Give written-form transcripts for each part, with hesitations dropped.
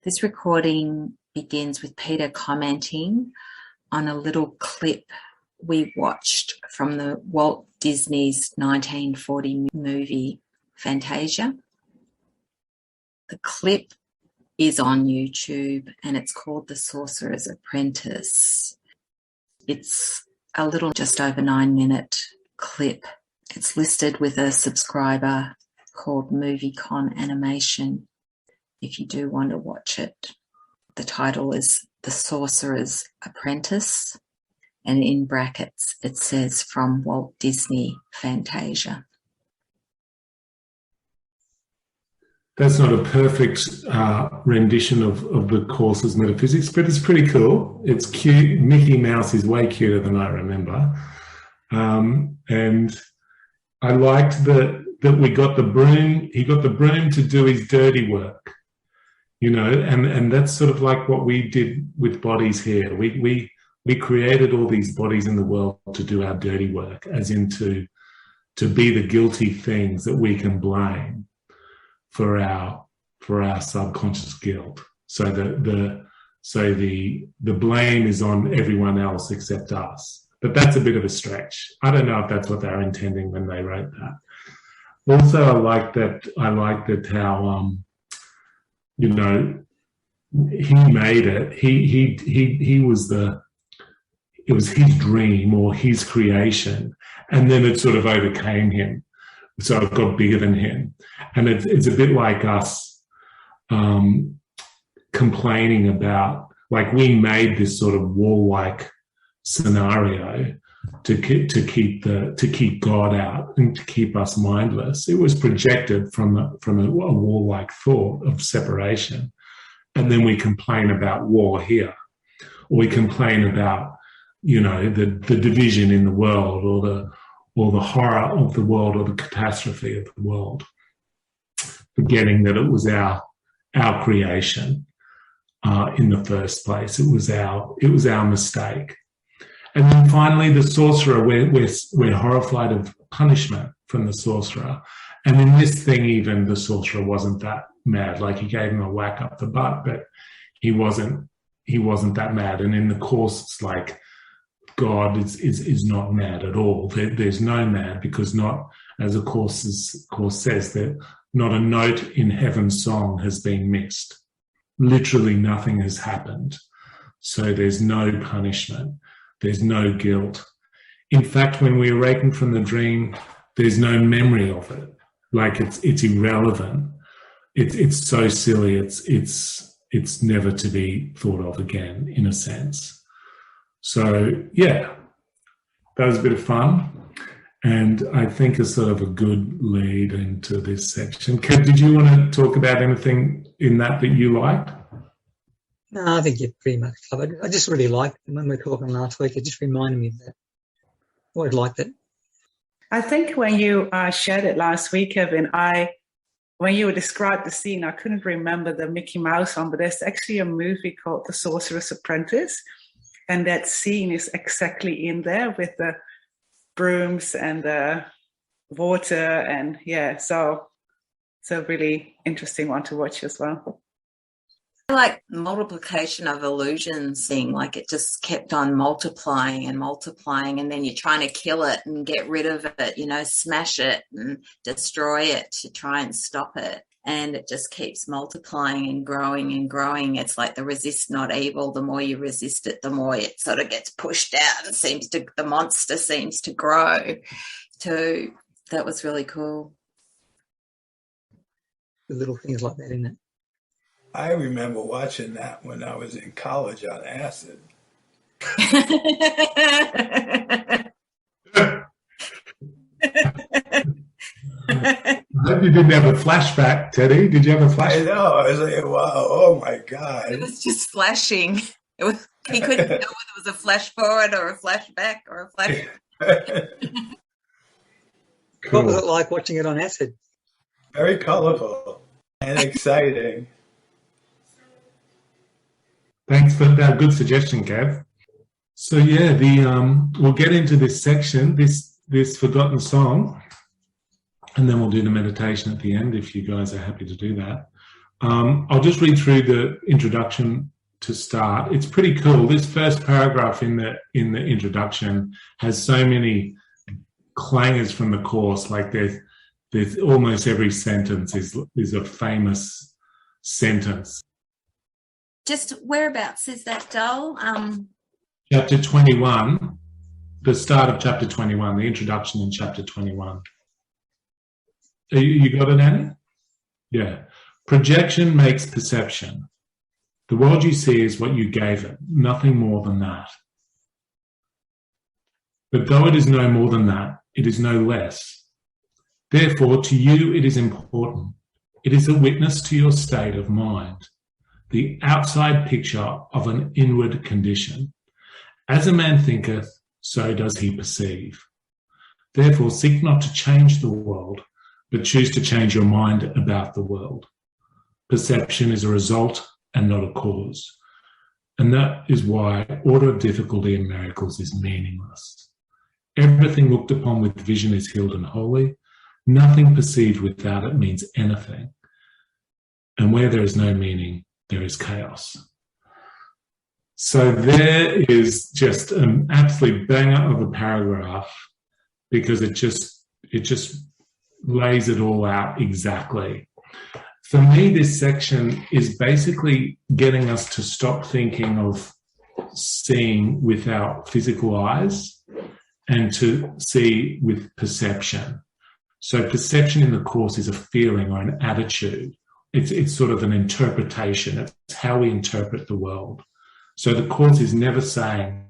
This recording begins with Peter commenting on a little clip we watched from the Walt Disney's 1940 movie Fantasia. The clip is on YouTube and it's called The Sorcerer's Apprentice. It's a little just over 9-minute clip. It's listed with a subscriber called MovieCon Animation if you do want to watch it. The title is The Sorcerer's Apprentice, and in brackets it says from Walt Disney Fantasia. That's not a perfect rendition of the course's metaphysics, but it's pretty cool. It's cute. Mickey Mouse is way cuter than I remember. And I liked that we got the broom. He got the broom to do his dirty work, you know, and that's sort of like what we did with bodies here. We created all these bodies in the world to do our dirty work, as in to be the guilty things that we can blame for our subconscious guilt. So the blame is on everyone else except us. But that's a bit of a stretch. I don't know if that's what they were intending when they wrote that. Also, I like that how you know, he made it. It was his dream or his creation, and then it sort of overcame him. So it got bigger than him. And it's a bit like us complaining about, like, we made this sort of war-like scenario to keep God out and to keep us mindless. It was projected from a war-like thought of separation. And then we complain about war here, or we complain about, you know, the division in the world, or the horror of the world, or the catastrophe of the world, forgetting that it was our creation in the first place. It was our mistake. And then finally, the sorcerer, we're horrified of punishment from the sorcerer. And in this thing, even the sorcerer wasn't that mad. Like, he gave him a whack up the butt, but he wasn't that mad. And in the course, it's like, God is not mad at all. There's no mad, because not, as the course says, that not a note in heaven's song has been missed. Literally nothing has happened. So there's no punishment. There's no guilt. In fact, when we awaken from the dream, there's no memory of it. Like, it's irrelevant. It's so silly. It's never to be thought of again, in a sense. So, yeah, that was a bit of fun, and I think it's sort of a good lead into this section. Kev, did you want to talk about anything in that you liked? No, I think you pretty much covered it. I just really liked it. When we were talking last week, it just reminded me of that. I always liked it. I think when you shared it last week, Kevin, when you described the scene, I couldn't remember the Mickey Mouse one, but there's actually a movie called The Sorcerer's Apprentice. And that scene is exactly in there with the brooms and the water, and yeah, so it's a really interesting one to watch as well. I like multiplication of illusions thing, like it just kept on multiplying, and then you're trying to kill it and get rid of it, you know, smash it and destroy it to try and stop it. And it just keeps multiplying and growing and growing. It's like the resist not evil. The more you resist it, the more it sort of gets pushed out and the monster seems to grow too. That was really cool. The little things like that, isn't it? I remember watching that when I was in college on acid. I hope you didn't have a flashback, Teddy. Did you have a flashback? I know. I was like, wow, oh my God. It was just flashing. He couldn't tell whether it was a flash forward or a flashback or a flash. Cool. What was it like watching it on acid? Very colorful and exciting. Thanks for that good suggestion, Kev. So yeah, we'll get into this section, this forgotten song, and then we'll do the meditation at the end if you guys are happy to do that. I'll just read through the introduction to start. It's pretty cool. This first paragraph in the introduction has so many clangers from the course. Like there's almost every sentence is a famous sentence. Just whereabouts is that, Dole? Chapter 21, the start of chapter 21, the introduction in chapter 21. You got it, Annie? Yeah. Projection makes perception. The world you see is what you gave it, nothing more than that. But though it is no more than that, it is no less. Therefore, to you it is important. It is a witness to your state of mind, the outside picture of an inward condition. As a man thinketh, so does he perceive. Therefore, seek not to change the world, but choose to change your mind about the world. Perception is a result and not a cause. And that is why order of difficulty in miracles is meaningless. Everything looked upon with vision is healed and holy. Nothing perceived without it means anything. And where there is no meaning, there is chaos. So there is just an absolute banger of a paragraph, because it just lays it all out exactly. For me, this section is basically getting us to stop thinking of seeing with our physical eyes and to see with perception. So perception in the Course is a feeling or an attitude. It's sort of an interpretation. It's how we interpret the world. So the Course is never saying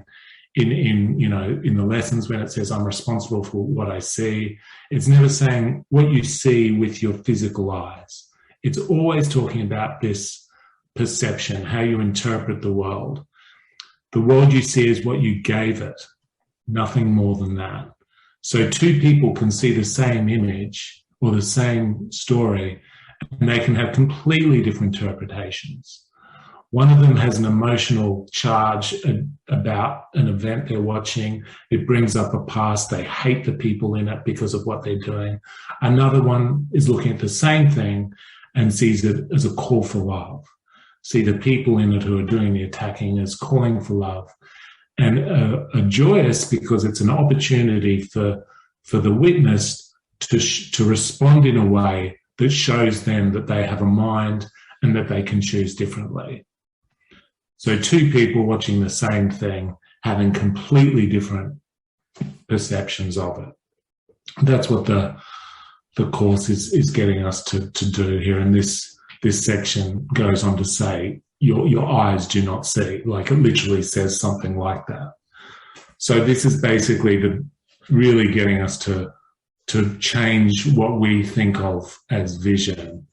in the lessons when it says I'm responsible for what I see, it's never saying what you see with your physical eyes. It's always talking about this perception, how you interpret the world. The world you see is what you gave it, nothing more than that. So two people can see the same image or the same story, and they can have completely different interpretations. One of them has an emotional charge about an event they're watching. It brings up a past. They hate the people in it because of what they're doing. Another one is looking at the same thing and sees it as a call for love. See the people in it who are doing the attacking as calling for love. And are joyous because it's an opportunity for the witness to respond in a way that shows them that they have a mind and that they can choose differently. So two people watching the same thing, having completely different perceptions of it. That's what the Course is getting us to do here. And this section goes on to say, your eyes do not see. Like, it literally says something like that. So this is basically really getting us to change what we think of as vision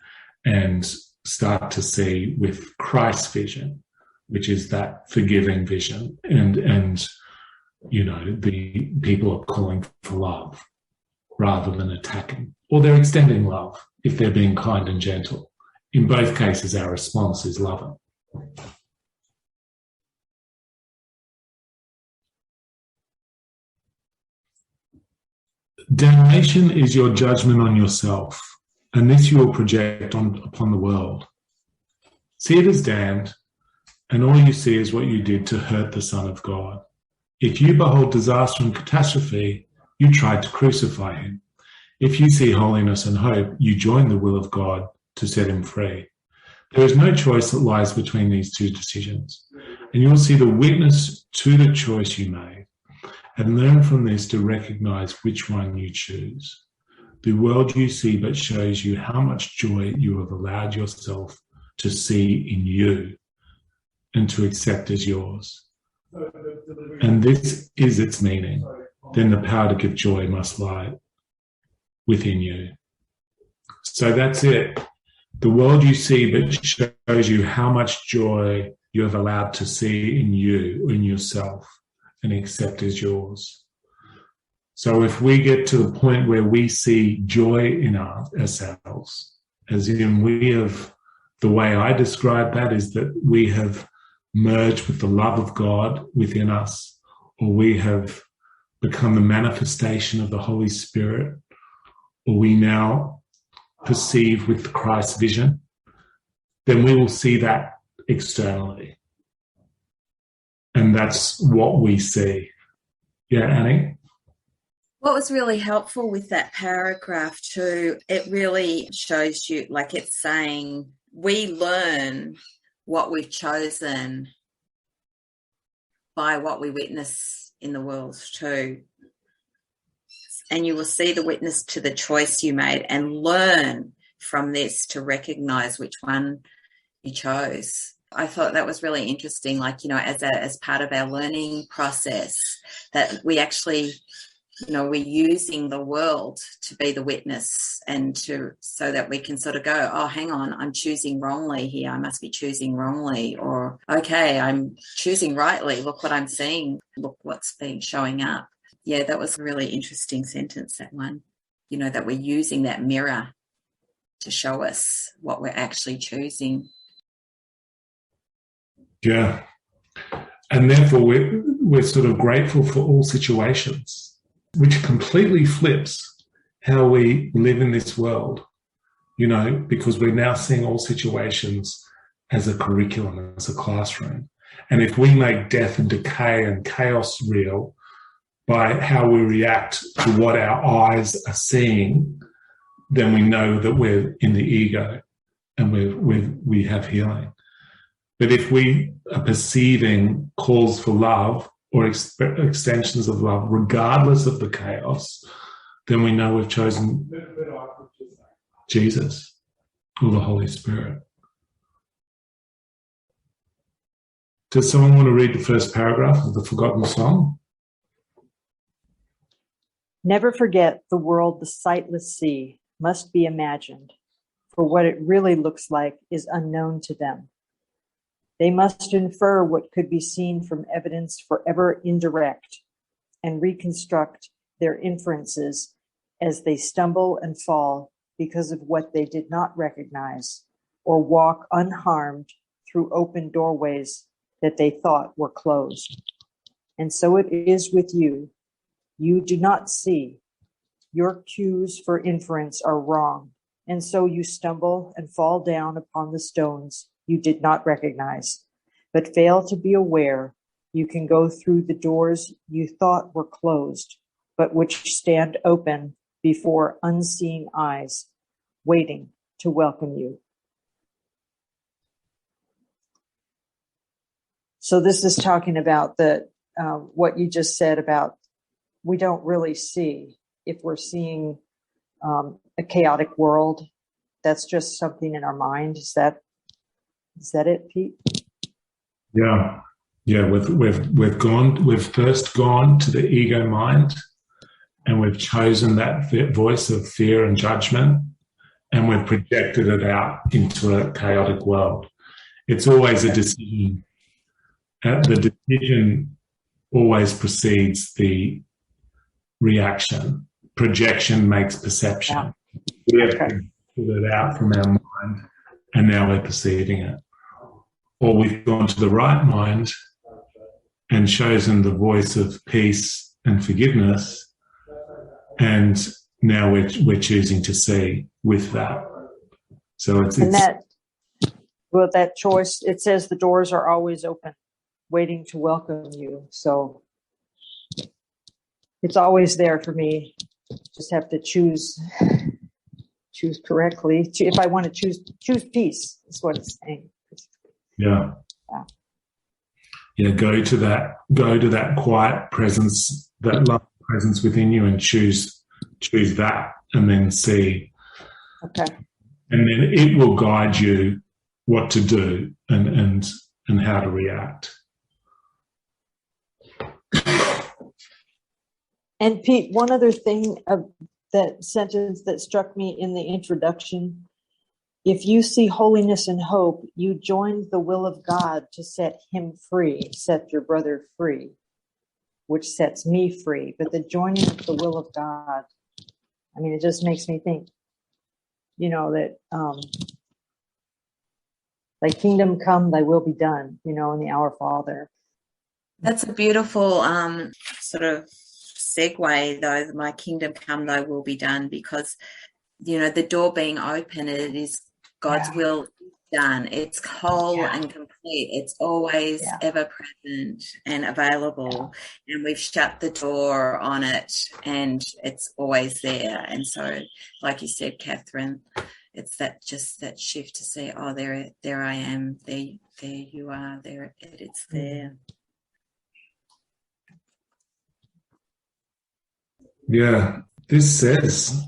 and start to see with Christ's vision, which is that forgiving vision. And the people are calling for love rather than attacking. Or they're extending love if they're being kind and gentle. In both cases, our response is loving. Damnation is your judgment on yourself, and this you will project upon the world. See it as damned, and all you see is what you did to hurt the Son of God. If you behold disaster and catastrophe, you tried to crucify him. If you see holiness and hope, you join the will of God to set him free. There is no choice that lies between these two decisions, and you'll see the witness to the choice you made, and learn from this to recognize which one you choose. The world you see but shows you how much joy you have allowed yourself to see in you and to accept as yours. And this is its meaning. Then the power to give joy must lie within you. So that's it. The world you see but shows you how much joy you have allowed to see in you, in yourself, and accept as yours. So if we get to the point where we see joy in ourselves, as in we have, the way I describe that is that we have merged with the love of God within us, or we have become the manifestation of the Holy Spirit, or we now perceive with Christ's vision, then we will see that externally. And that's what we see. Yeah, Annie? What was really helpful with that paragraph too, it really shows you, like it's saying, we learn what we've chosen by what we witness in the world too. And you will see the witness to the choice you made and learn from this to recognize which one you chose. I thought that was really interesting, like, as part of our learning process, that we actually, we're using the world to be the witness and so that we can sort of go, oh, hang on, I'm choosing wrongly here. I must be choosing wrongly. Or, okay, I'm choosing rightly. Look what I'm seeing. Look what's showing up. Yeah, that was a really interesting sentence, that one, that we're using that mirror to show us what we're actually choosing. Yeah. And therefore we're sort of grateful for all situations, which completely flips how we live in this world, because we're now seeing all situations as a curriculum, as a classroom. And if we make death and decay and chaos real by how we react to what our eyes are seeing, then we know that we're in the ego and we have healing. But if we are perceiving calls for love or extensions of love, regardless of the chaos, then we know we've chosen Jesus or the Holy Spirit. Does someone want to read the first paragraph of the Forgotten Song? Never forget the world the sightless see must be imagined, for what it really looks like is unknown to them. They must infer what could be seen from evidence forever indirect and reconstruct their inferences as they stumble and fall because of what they did not recognize, or walk unharmed through open doorways that they thought were closed. And so it is with you. You do not see. Your cues for inference are wrong, and so you stumble and fall down upon the stones you did not recognize, but fail to be aware you can go through the doors you thought were closed, but which stand open before unseeing eyes, waiting to welcome you. So this is talking about what you just said about we don't really see. If we're seeing a chaotic world, that's just something in our mind. Is that it, Pete? Yeah. We've first gone to the ego mind, and we've chosen that voice of fear and judgment, and we've projected it out into a chaotic world. It's always a decision. The decision always precedes the reaction. Projection makes perception. Yeah. We have to put it out from our mind, and now we're perceiving it. Or we've gone to the right mind and chosen the voice of peace and forgiveness, and now we're choosing to see with that. So it's that choice. It says the doors are always open, waiting to welcome you. So it's always there for me. Just have to choose correctly. If I want to choose peace, is what it's saying. Yeah. Go to that quiet presence, that love presence within you, and choose that, and then see. Okay. And then it will guide you what to do and how to react. And Pete, one other thing of that sentence that struck me in the introduction: if you see holiness and hope, you joined the will of God to set him free, set your brother free, which sets me free. But the joining of the will of God, it just makes me think, that thy kingdom come, thy will be done, in the Our Father. That's a beautiful sort of segue, though. My kingdom come, thy will be done, because the door being open, it is God's will done. It's whole Yeah. and complete. It's always ever present and available. And we've shut the door on it and it's always there. And so, like you said, Catherine, it's that shift to say, oh, there I am. There you are. There it's there. Yeah. This says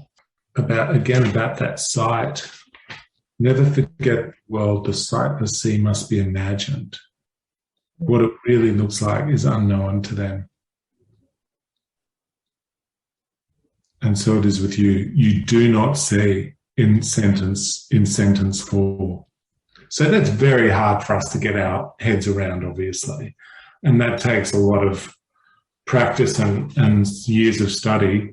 about that sight. Never forget, well, the sight the sea must be imagined. What it really looks like is unknown to them. And so it is with you. You do not see in sentence 4. So that's very hard for us to get our heads around, obviously. And that takes a lot of practice and years of study.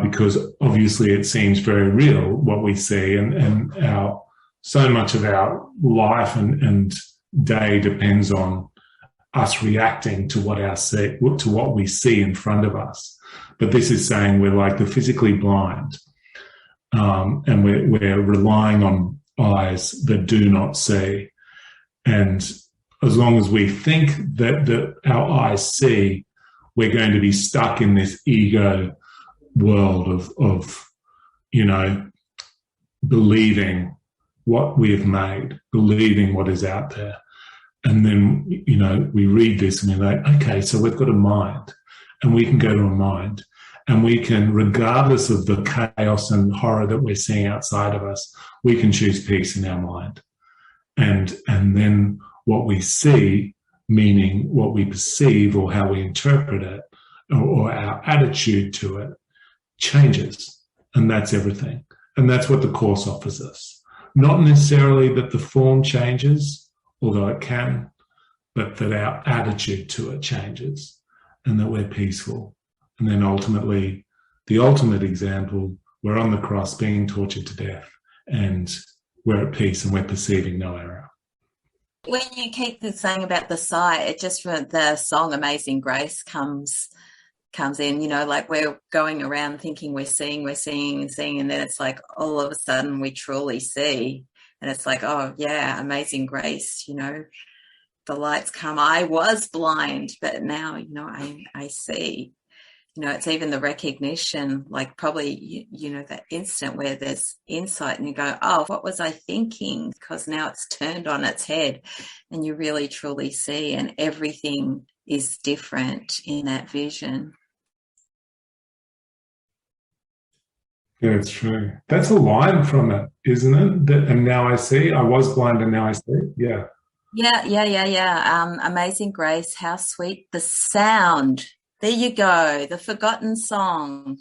Because obviously it seems very real what we see, and so much of our life and day depends on us reacting to what we see in front of us. But this is saying we're like the physically blind, and we're relying on eyes that do not see. And as long as we think that our eyes see, we're going to be stuck in this ego world of believing what we've made, believing what is out there. And then, we read this and we're like, okay, so we've got a mind, and we can go to a mind, and we can, regardless of the chaos and horror that we're seeing outside of us, we can choose peace in our mind. And then what we see, meaning what we perceive or how we interpret it, or our attitude to it, changes. And that's everything. And that's what the Course offers us. Not necessarily that the form changes, although it can, but that our attitude to it changes and that we're peaceful. And then ultimately, the ultimate example, we're on the cross being tortured to death and we're at peace and we're perceiving no error. When you keep saying about the sight, it just from the song Amazing Grace comes in, like we're going around thinking we're seeing, and then it's like all of a sudden we truly see. And it's like, oh, yeah, Amazing Grace, the lights come. I was blind, but now, I see. It's even the recognition, like probably, that instant where there's insight and you go, oh, what was I thinking? Because now it's turned on its head and you really, truly see, and everything is different in that vision. Yeah, it's true. That's a line from it, isn't it? And now I see. I was blind and now I see. Yeah. Yeah. Amazing Grace, how sweet the sound. There you go. The forgotten song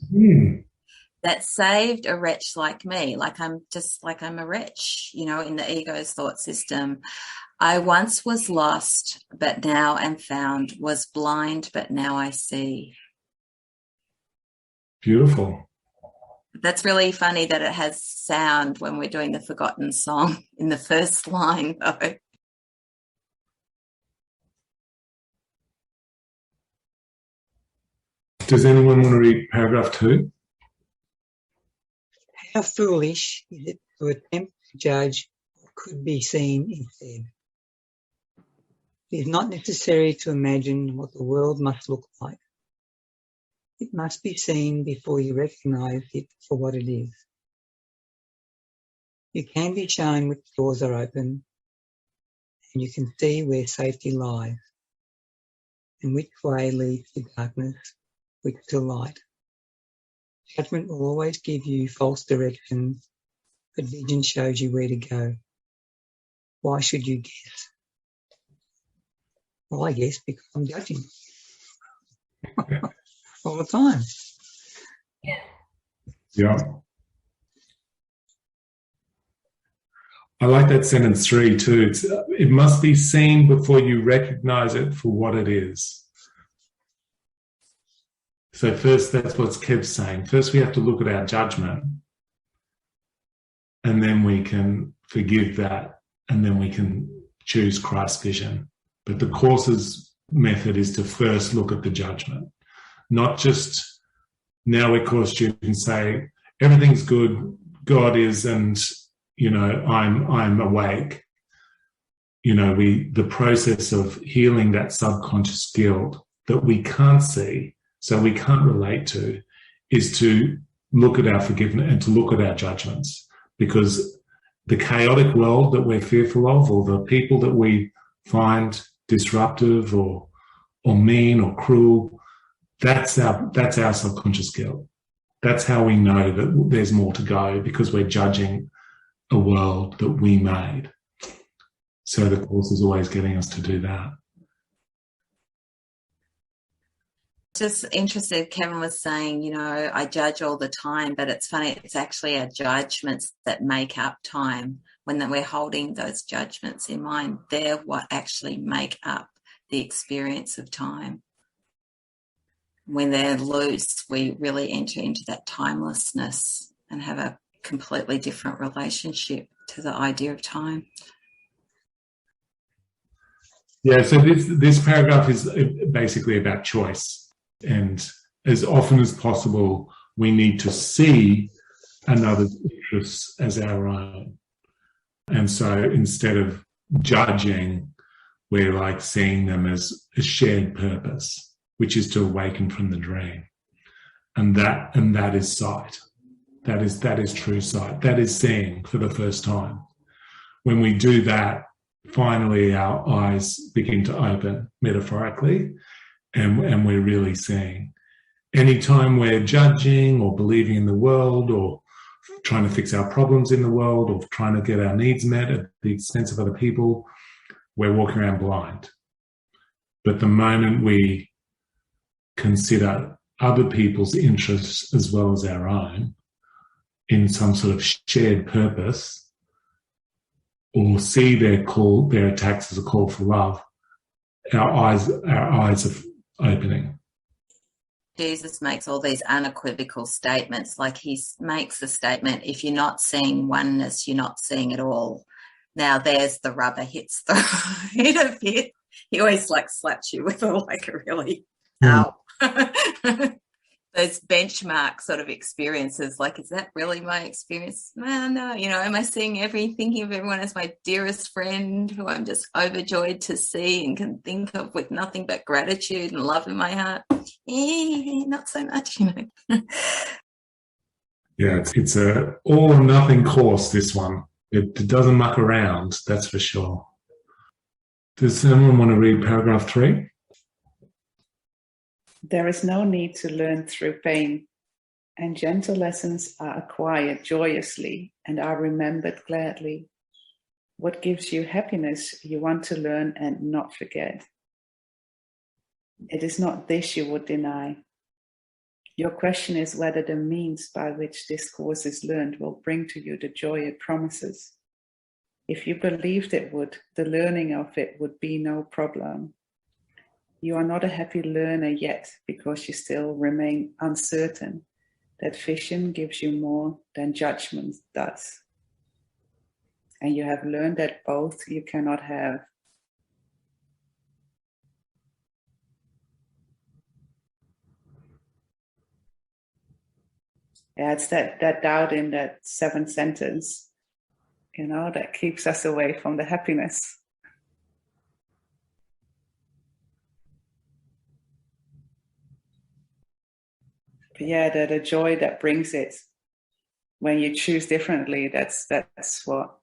that saved a wretch like me. I'm a wretch, in the ego's thought system. I once was lost, but now am found. Was blind, but now I see. Beautiful. That's really funny that it has sound when we're doing the forgotten song in the first line, though. Does anyone want to read paragraph 2? How foolish is it to attempt to judge what could be seen instead? It is not necessary to imagine what the world must look like. It must be seen before you recognize it for what it is. You can be shown which doors are open, and you can see where safety lies, and which way leads to darkness, which to light. Judgment will always give you false directions, but vision shows you where to go. Why should you guess? Well, I guess because I'm judging. All the time. Yeah. I like that sentence 3 too. It must be seen before you recognize it for what it is. So first, that's what Kev's saying. First, we have to look at our judgment, and then we can forgive that, and then we can choose Christ's vision. But the Course's method is to first look at the judgment. Not just now we're Course students say, everything's good, God is, and I'm awake. The process of healing that subconscious guilt that we can't see, so we can't relate to, is to look at our forgiveness and to look at our judgments, because the chaotic world that we're fearful of, or the people that we find disruptive or mean or cruel, that's our subconscious guilt. That's how we know that there's more to go, because we're judging a world that we made. So the Course is always getting us to do that. Just interested, Kevin was saying, I judge all the time, but it's funny, it's actually our judgments that make up time. When we're holding those judgments in mind, they're what actually make up the experience of time. When they're loose, we really enter into that timelessness and have a completely different relationship to the idea of time. Yeah, so this paragraph is basically about choice. And as often as possible, we need to see another's interests as our own. And so instead of judging, we're like seeing them as a shared purpose, which is to awaken from the dream. And that is sight. That is true sight. That is seeing for the first time. When we do that, finally our eyes begin to open, metaphorically, and we're really seeing. Anytime we're judging or believing in the world or trying to fix our problems in the world or trying to get our needs met at the expense of other people, we're walking around blind. But the moment we consider other people's interests as well as our own in some sort of shared purpose, or see their attacks as a call for love, our eyes are opening. Jesus makes all these unequivocal statements. Like he makes the statement, if you're not seeing oneness, you're not seeing it all. Now there's the rubber hits the hit a bit. He always slaps you with a really ow. Those benchmark sort of experiences, like, is that really my experience? Well, no, am I seeing thinking of everyone as my dearest friend who I'm just overjoyed to see and can think of with nothing but gratitude and love in my heart? Not so much, Yeah, it's a all or nothing course, this one. It doesn't muck around, that's for sure. Does someone want to read paragraph 3? There is no need to learn through pain, and gentle lessons are acquired joyously and are remembered gladly. What gives you happiness you want to learn and not forget. It is not this you would deny. Your question is whether the means by which this course is learned will bring to you the joy it promises. If you believed it would, the learning of it would be no problem. You are not a happy learner yet because you still remain uncertain that vision gives you more than judgment does. And you have learned that both you cannot have. Yeah, it's that doubt in that 7th sentence, that keeps us away from the happiness. But yeah, the joy that brings it when you choose differently, that's what,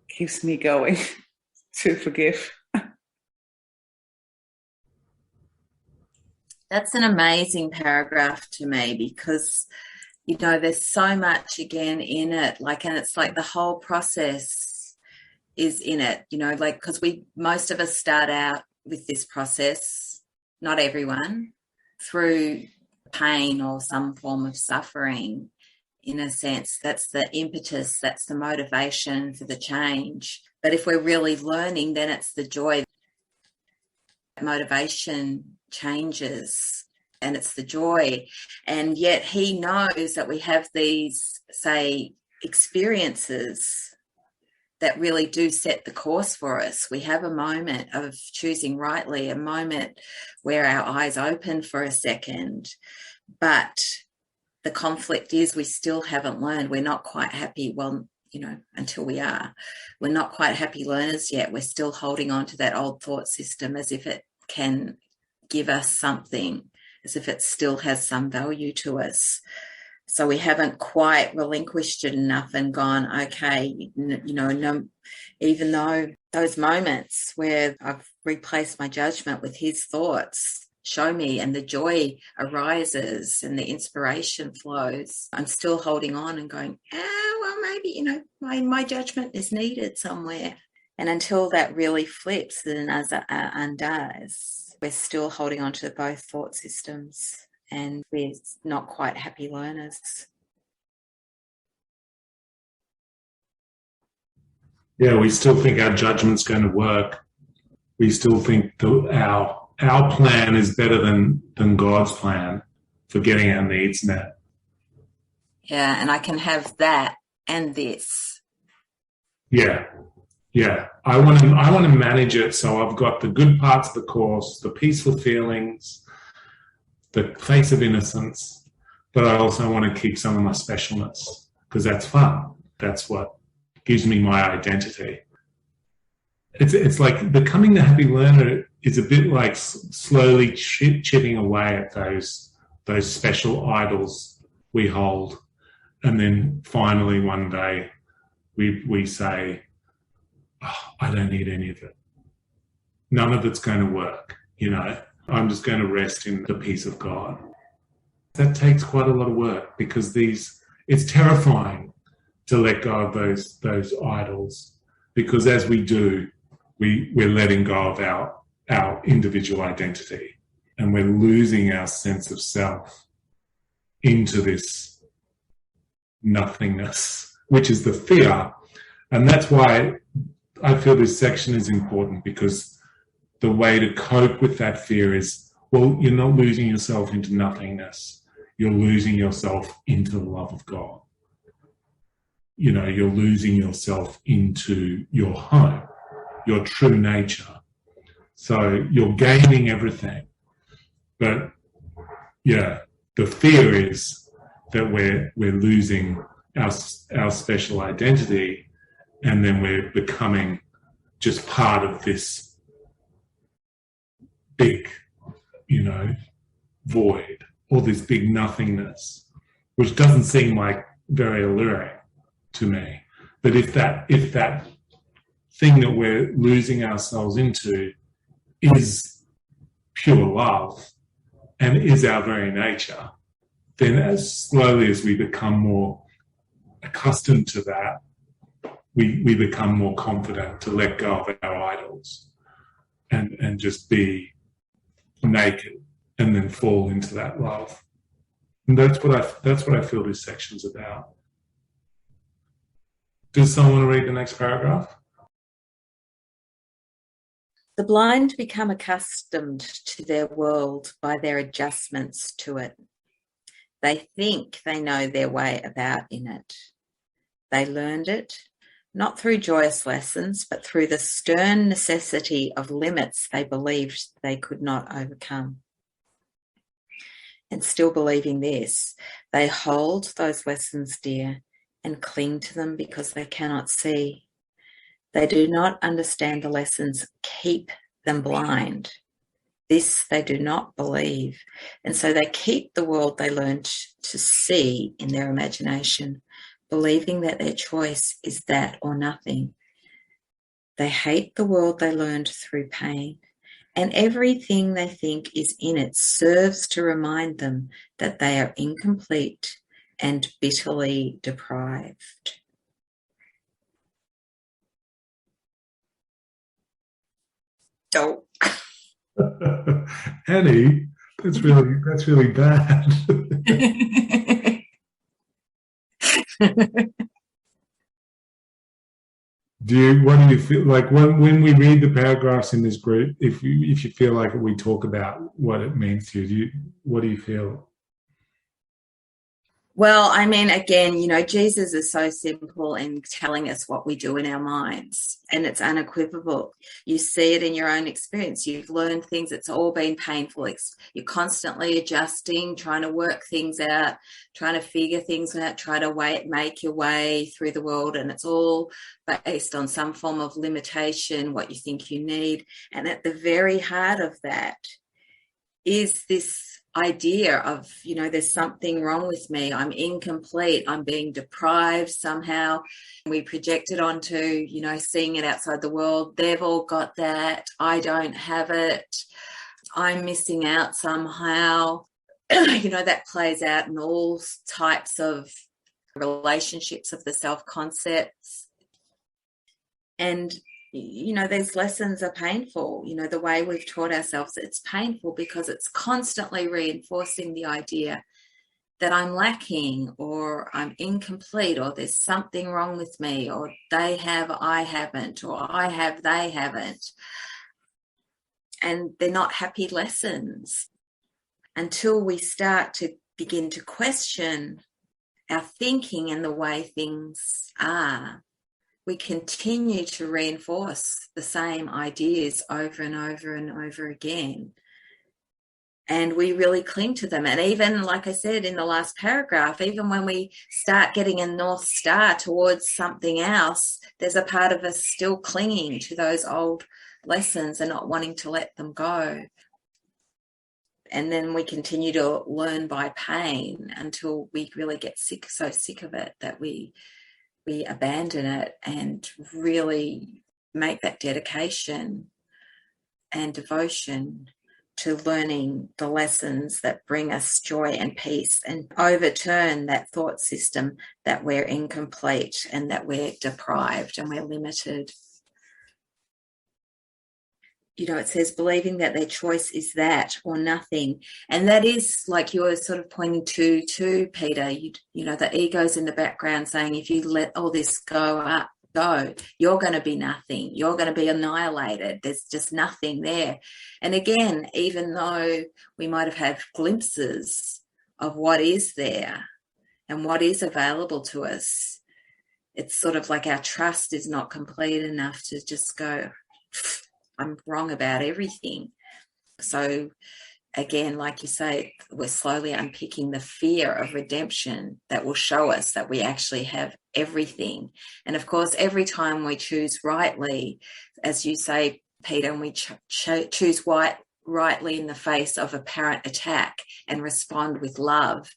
keeps me going to forgive. That's an amazing paragraph to me because, there's so much again in it, and it's like the whole process is in it, because most of us start out with this process, not everyone, through pain or some form of suffering. In a sense, that's the impetus, that's the motivation for the change. But if we're really learning, then it's the joy. Motivation changes and it's the joy. And yet he knows that we have these, say, experiences that really do set the course for us. We have a moment of choosing rightly, a moment where our eyes open for a second, but the conflict is we still haven't learned. We're not quite happy. Well, until we are. We're not quite happy learners yet. We're still holding on to that old thought system as if it can give us something, as if it still has some value to us. So we haven't quite relinquished it enough and gone, okay, no, even though those moments where I've replaced my judgment with his thoughts show me and the joy arises and the inspiration flows, I'm still holding on and going, well, maybe, my judgment is needed somewhere. And until that really flips and undoes, we're still holding on to both thought systems and we're not quite happy learners. Yeah, we still think our judgment's going to work. We still think our plan is better than God's plan for getting our needs met. Yeah, and I can have that and this. Yeah. I want to manage it so I've got the good parts of the course, the peaceful feelings, the face of innocence, but I also want to keep some of my specialness because that's fun. That's what gives me my identity. It's like becoming the happy learner is a bit like slowly chipping away at those special idols we hold, and then finally one day we say, I don't need any of it. None of it's going to work. I'm just going to rest in the peace of God. That takes quite a lot of work because it's terrifying to let go of those idols, because as we do, we're letting go of our individual identity and we're losing our sense of self into this nothingness, which is the fear. And that's why I feel this section is important, because the way to cope with that fear is, well, you're not losing yourself into nothingness. You're losing yourself into the love of God. You're losing yourself into your home, your true nature. So you're gaining everything. But yeah, the fear is that we're losing our special identity, and then we're becoming just part of this big, void, or this big nothingness, which doesn't seem like very alluring to me. But if that thing that we're losing ourselves into is pure love and is our very nature, then as slowly as we become more accustomed to that, we become more confident to let go of our idols and just be naked and then fall into that love. And that's what I feel this section's about. Does someone read the next paragraph? The blind become accustomed to their world by their adjustments to it. They think they know their way about in it. They learned it, not through joyous lessons, but through the stern necessity of limits they believed they could not overcome. And still believing this, they hold those lessons dear and cling to them because they cannot see. They do not understand the lessons keep them blind. This they do not believe, and so they keep the world they learned to see in their imagination, believing that their choice is that or nothing. They hate the world they learned through pain, and everything they think is in it serves to remind them that they are incomplete and bitterly deprived. Oh. Annie, that's really bad. What do you feel like when we read the paragraphs in this group? If you feel like we talk about what it means to you, what do you feel? Well, I mean, again, Jesus is so simple in telling us what we do in our minds, and it's unequivocal. You see it in your own experience. You've learned things. It's all been painful. You're constantly adjusting, trying to work things out, trying to figure things out, try to make your way through the world, and it's all based on some form of limitation, what you think you need. And at the very heart of that is this idea of, there's something wrong with me. I'm incomplete. I'm being deprived somehow. We project it onto, seeing it outside the world. They've all got that. I don't have it. I'm missing out somehow. That plays out in all types of relationships of the self-concepts. And these lessons are painful. The way we've taught ourselves, it's painful because it's constantly reinforcing the idea that I'm lacking, or I'm incomplete, or there's something wrong with me, or they have, I haven't, or I have, they haven't. And they're not happy lessons until we start to begin to question our thinking and the way things are. We continue to reinforce the same ideas over and over and over again. And we really cling to them. And even, like I said in the last paragraph, even when we start getting a North Star towards something else, there's a part of us still clinging to those old lessons and not wanting to let them go. And then we continue to learn by pain until we really get so sick of it that we abandon it and really make that dedication and devotion to learning the lessons that bring us joy and peace, and overturn that thought system that we're incomplete and that we're deprived and we're limited. It says believing that their choice is that or nothing. And that is, like you were sort of pointing to Peter, the ego's in the background saying, if you let all this go, you're going to be nothing. You're going to be annihilated. There's just nothing there. And again, even though we might have had glimpses of what is there and what is available to us, it's sort of like our trust is not complete enough to just go, I'm wrong about everything. So again, like you say, we're slowly unpicking the fear of redemption that will show us that we actually have everything. And of course, every time we choose rightly, as you say, Peter, and we choose rightly in the face of apparent attack and respond with love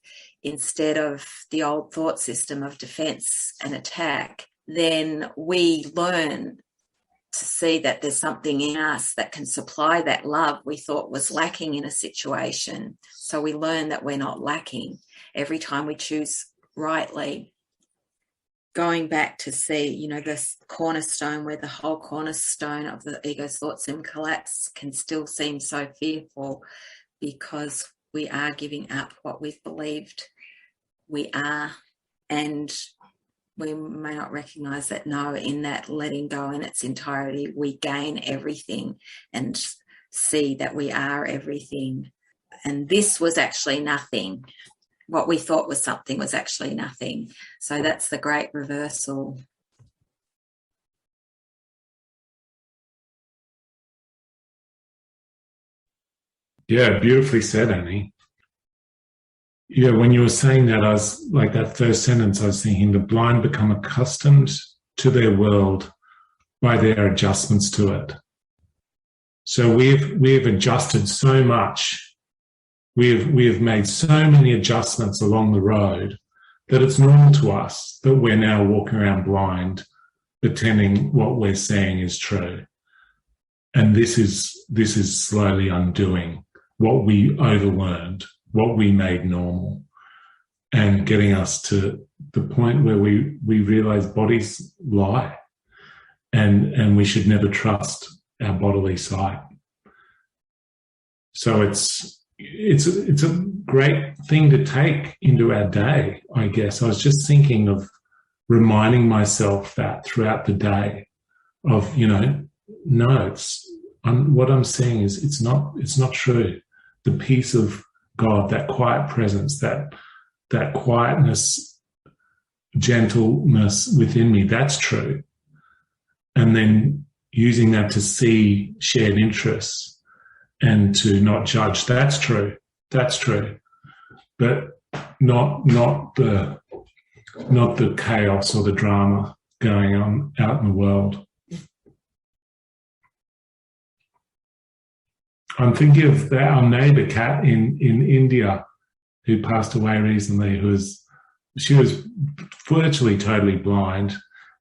instead of the old thought system of defense and attack, then we learn to see that there's something in us that can supply that love we thought was lacking in a situation. So we learn that we're not lacking every time we choose rightly. Going back to see, this cornerstone where the whole cornerstone of the ego's thoughts and collapse can still seem so fearful because we are giving up what we've believed we are. And we may not recognize that, no, in that letting go in its entirety, we gain everything and see that we are everything. And this was actually nothing. What we thought was something was actually nothing. So that's the great reversal. Yeah, beautifully said, Annie. Yeah, when you were saying that, I was like, that first sentence, I was thinking the blind become accustomed to their world by their adjustments to it. So we've adjusted so much. We've made so many adjustments along the road that it's normal to us that we're now walking around blind, pretending what we're saying is true. And this is slowly undoing what we overlearned, what we made normal, and getting us to the point where we realize bodies lie and we should never trust our bodily sight. So it's a great thing to take into our day, I guess. I was just thinking of reminding myself that throughout the day of, no, what I'm saying is it's not true. The peace of God, that quiet presence, that that quietness, gentleness within me, that's true. And then using that to see shared interests and to not judge, that's true. That's true. But not the chaos or the drama going on out in the world. I'm thinking of our neighbour Kat in India, who passed away recently. She was virtually totally blind.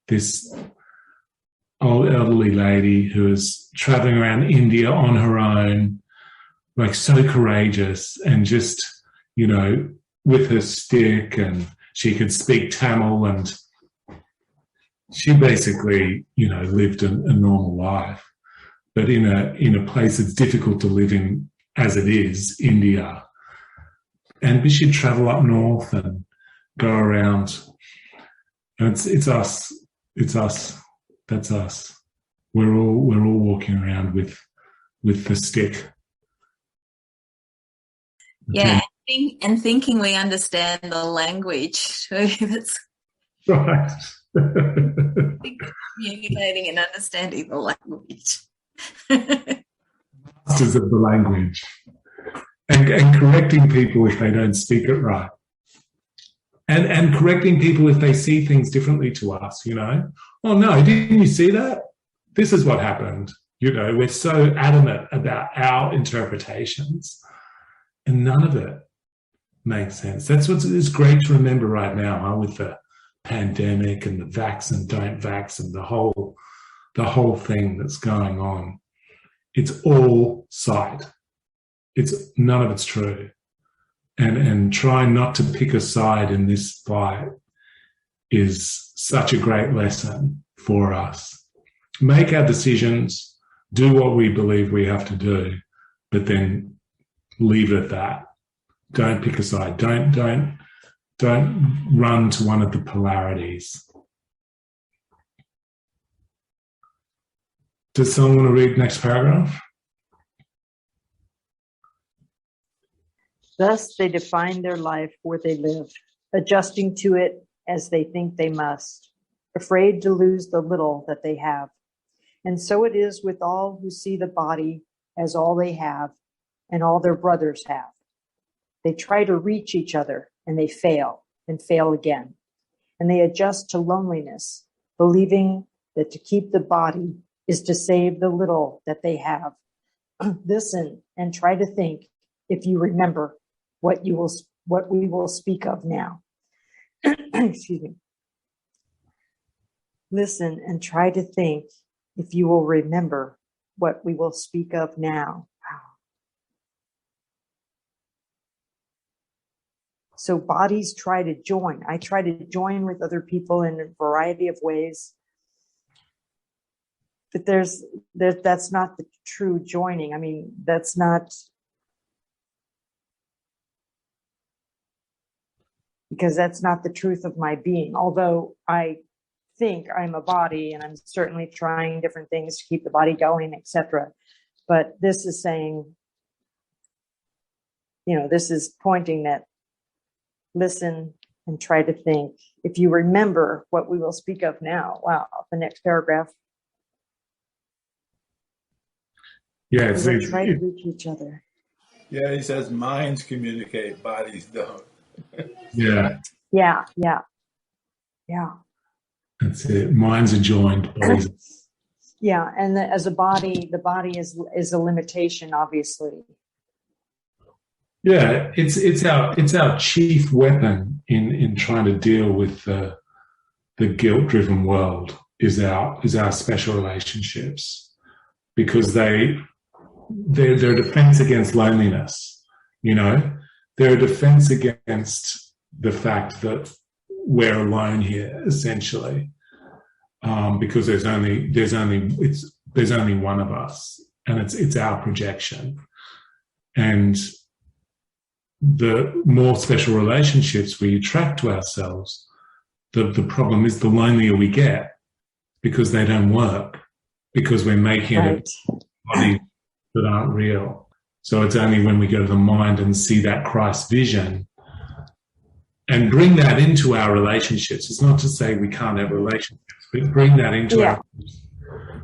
This old elderly lady who was traveling around India on her own, like so courageous, and just, you know, with her stick, and she could speak Tamil, and she basically, you know, lived a normal life. But in a place that's difficult to live in, as it is, India. And she'd travel up north and go around. And it's us. It's us. That's us. We're all walking around with the stick. Yeah, and thinking we understand the language. That's right. Communicating and understanding the language. Masters of the language. And correcting people if they don't speak it right. And correcting people if they see things differently to us, you know. Oh, no, didn't you see that? This is what happened. You know, we're so adamant about our interpretations, and none of it makes sense. That's what is great to remember right now, huh, with the pandemic and the vax and don't vax and the whole thing that's going on. It's all sight. None of it's true. And trying not to pick a side in this fight is such a great lesson for us. Make our decisions, do what we believe we have to do, but then leave it at that. Don't pick a side. Don't run to one of the polarities. Does someone want to read the next paragraph? Thus they define their life where they live, adjusting to it as they think they must, afraid to lose the little that they have. And so it is with all who see the body as all they have and all their brothers have. They try to reach each other and they fail and fail again. And they adjust to loneliness, believing that to keep the body is to save the little that they have. Listen and try to think, if you remember, what we will speak of now. Excuse me. Listen and try to think, if you will remember what we will speak of now. Wow. So bodies try to join. I try to join with other people in a variety of ways. But that's not the true joining. I mean, that's not, because that's not the truth of my being. Although I think I'm a body and I'm certainly trying different things to keep the body going, etc. But this is saying, you know, this is pointing that listen and try to think, if you remember what we will speak of now. Wow, the next paragraph. Yeah, they try to reach each other. Yeah, he says minds communicate, bodies don't. Yeah. Yeah. That's it. Minds are joined, bodies. Yeah, and as a body, the body is a limitation, obviously. Yeah, it's our chief weapon in trying to deal with the guilt-driven world is our special relationships, because they're a defense against loneliness. You know, they're a defense against the fact that we're alone here, essentially, because there's only one of us, and it's our projection. And the more special relationships we attract to ourselves, the problem is the lonelier we get, because they don't work, because we're making it bodies that aren't real. So it's only when we go to the mind and see that Christ vision and bring that into our relationships. It's not to say we can't have relationships, but bring that into our lives.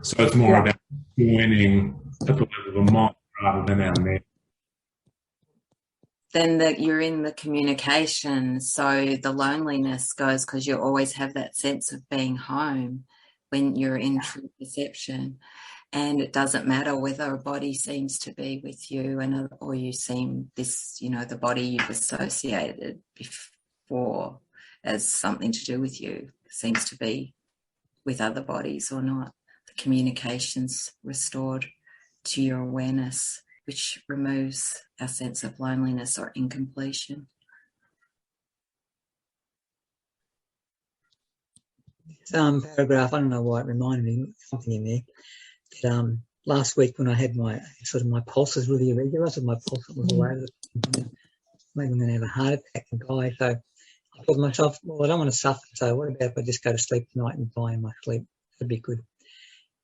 So it's more about joining at the level of the mind rather than our neck. Then that you're in the communication, so the loneliness goes because you always have that sense of being home when you're in true perception. And it doesn't matter whether a body seems to be with you or you seem this, the body you've associated before as something to do with you seems to be with other bodies or not. The communication's restored to your awareness, which removes our sense of loneliness or incompletion. This paragraph, I don't know why it reminded me something in there. That, last week when I had my pulses really irregular, so my pulse was all over. Maybe I'm going to have a heart attack and die. So I thought to myself, well, I don't want to suffer. So what about if I just go to sleep tonight and die in my sleep? That'd be good.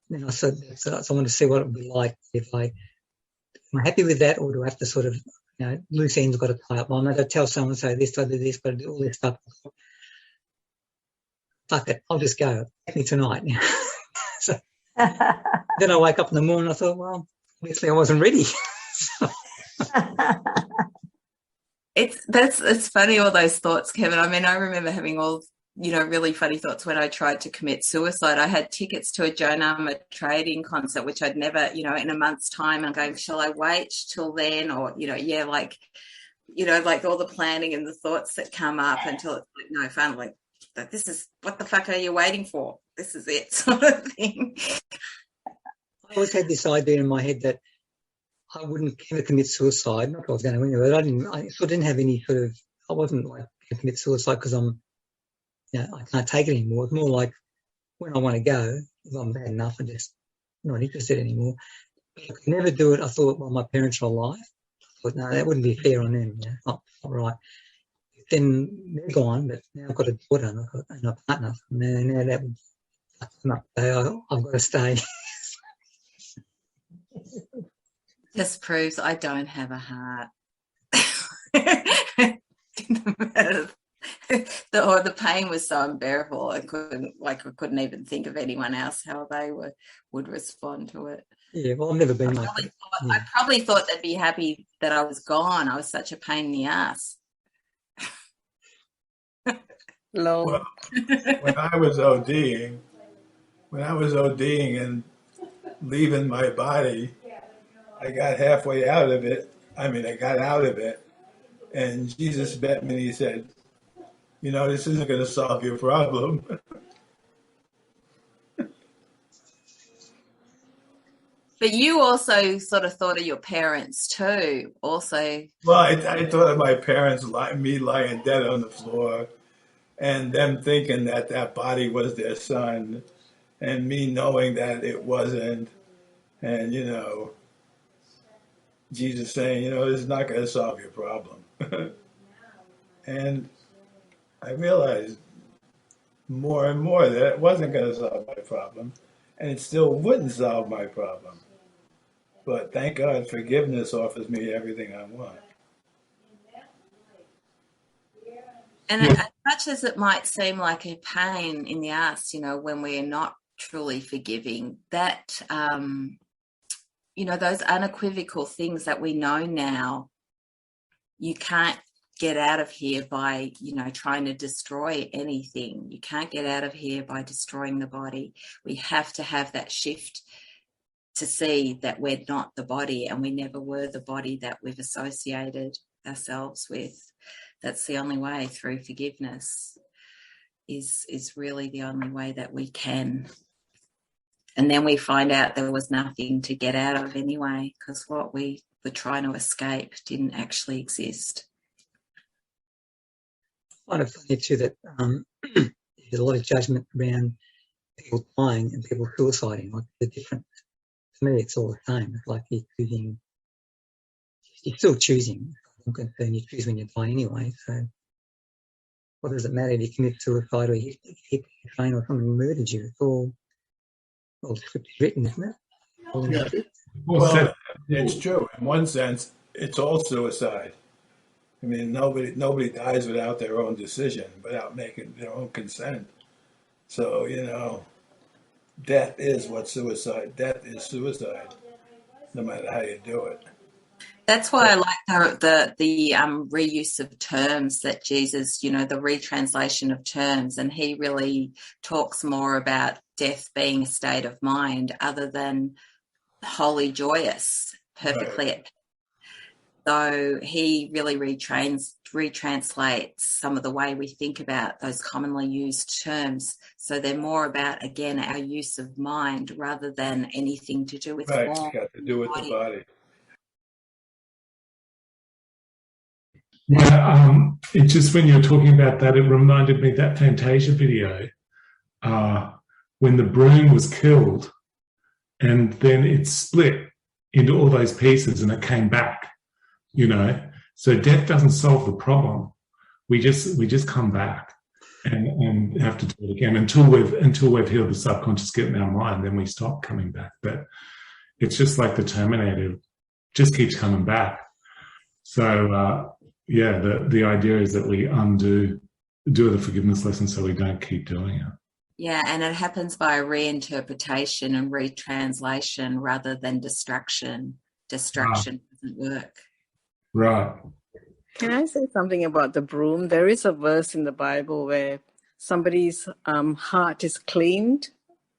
And then I said, so I wanted to see what it would be like if am I happy with that, or do I have to sort of, loose ends got to tie up? Well, I'm going to tell someone, say this, I do this, but I do all this stuff. Fuck it, I'll just go. Take me tonight. So then I wake up in the morning and I thought, well, obviously I wasn't ready. It's funny, all those thoughts, Kevin. I mean, I remember having all, really funny thoughts when I tried to commit suicide. I had tickets to a Joan Armour trading concert, which I'd never, in a month's time. I'm going, shall I wait till then? Or, like all the planning and the thoughts that come up until it's like, no, finally, this is, what the fuck are you waiting for? This is it, sort of thing. I always had this idea in my head that I wouldn't ever commit suicide. Not that I was going to anyway, but I sort of didn't have any sort of, I wasn't like going to commit suicide because I can't take it anymore. It's more like when I want to go, if I'm bad enough, I'm just not interested anymore. But I could never do it. I thought, well, my parents are alive. I thought, no, that wouldn't be fair on them. Not right. Then they're gone, but now I've got a daughter and a partner. Now that would fuck them up. So I've got to stay. Just proves I don't have a heart. The pain was so unbearable. I couldn't even think of anyone else how they would respond to it. Yeah, well, I've never been like that. I probably thought they'd be happy that I was gone. I was such a pain in the ass. Well, when I was ODing and leaving my body, I got halfway out of it. I got out of it, and Jesus met me and he said, this isn't going to solve your problem. But you also sort of thought of your parents too, also. Well, I thought of my parents, me lying dead on the floor, and them thinking that body was their son, and me knowing that it wasn't, and, Jesus saying, this is not going to solve your problem. And I realized more and more that it wasn't going to solve my problem, and it still wouldn't solve my problem. But thank God forgiveness offers me everything I want. And as much as it might seem like a pain in the ass, when we're not truly forgiving, that, those unequivocal things that we know now, you can't get out of here by, trying to destroy anything. You can't get out of here by destroying the body. We have to have that shift to see that we're not the body and we never were the body that we've associated ourselves with. That's the only way, through forgiveness, is really the only way that we can. And then we find out there was nothing to get out of anyway, because what we were trying to escape didn't actually exist. I find it funny too that there's a lot of judgment around people dying and people suiciding. Like the difference, to me, it's all the same. It's like you're still choosing. I'm concerned you choose when you die anyway. So what does it matter if you commit suicide or you hit a train or something murdered you? It's all script is written, isn't it? Well, it's true. In one sense, it's all suicide. I mean, nobody dies without their own decision, without making their own consent. So, death is what suicide. Death is suicide, no matter how you do it. That's why I like the reuse of terms that Jesus, the retranslation of terms, and he really talks more about death being a state of mind other than wholly joyous, perfectly Right. at peace. So he really retranslates some of the way we think about those commonly used terms. So they're more about, again, our use of mind rather than anything to do with Right. It's form. got to do with the body. Yeah, it just when you're talking about that, it reminded me that Fantasia video when the broom was killed and then it split into all those pieces and it came back. So death doesn't solve the problem. We just come back and have to do it again until we've healed the subconscious guilt in our mind. Then we stop coming back. But it's just like the Terminator, just keeps coming back. So the idea is that we do the forgiveness lesson so we don't keep doing it. Yeah, and it happens by reinterpretation and retranslation rather than distraction. Distraction doesn't work. Right. Can I say something about the broom? There is a verse in the Bible where somebody's heart is cleaned.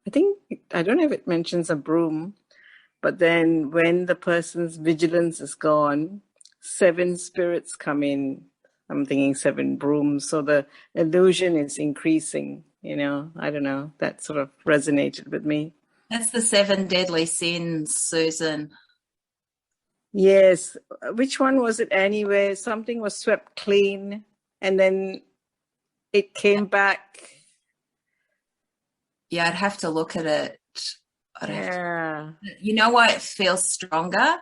I don't know if it mentions a broom, but then when the person's vigilance is gone, 7 spirits come in. I'm thinking 7 brooms. So the illusion is increasing, I don't know. That sort of resonated with me. That's the 7 deadly sins, Susan. Yes. Which one was it anyway? Something was swept clean and then it came back. Yeah, I'd have to look at it. You know why it feels stronger?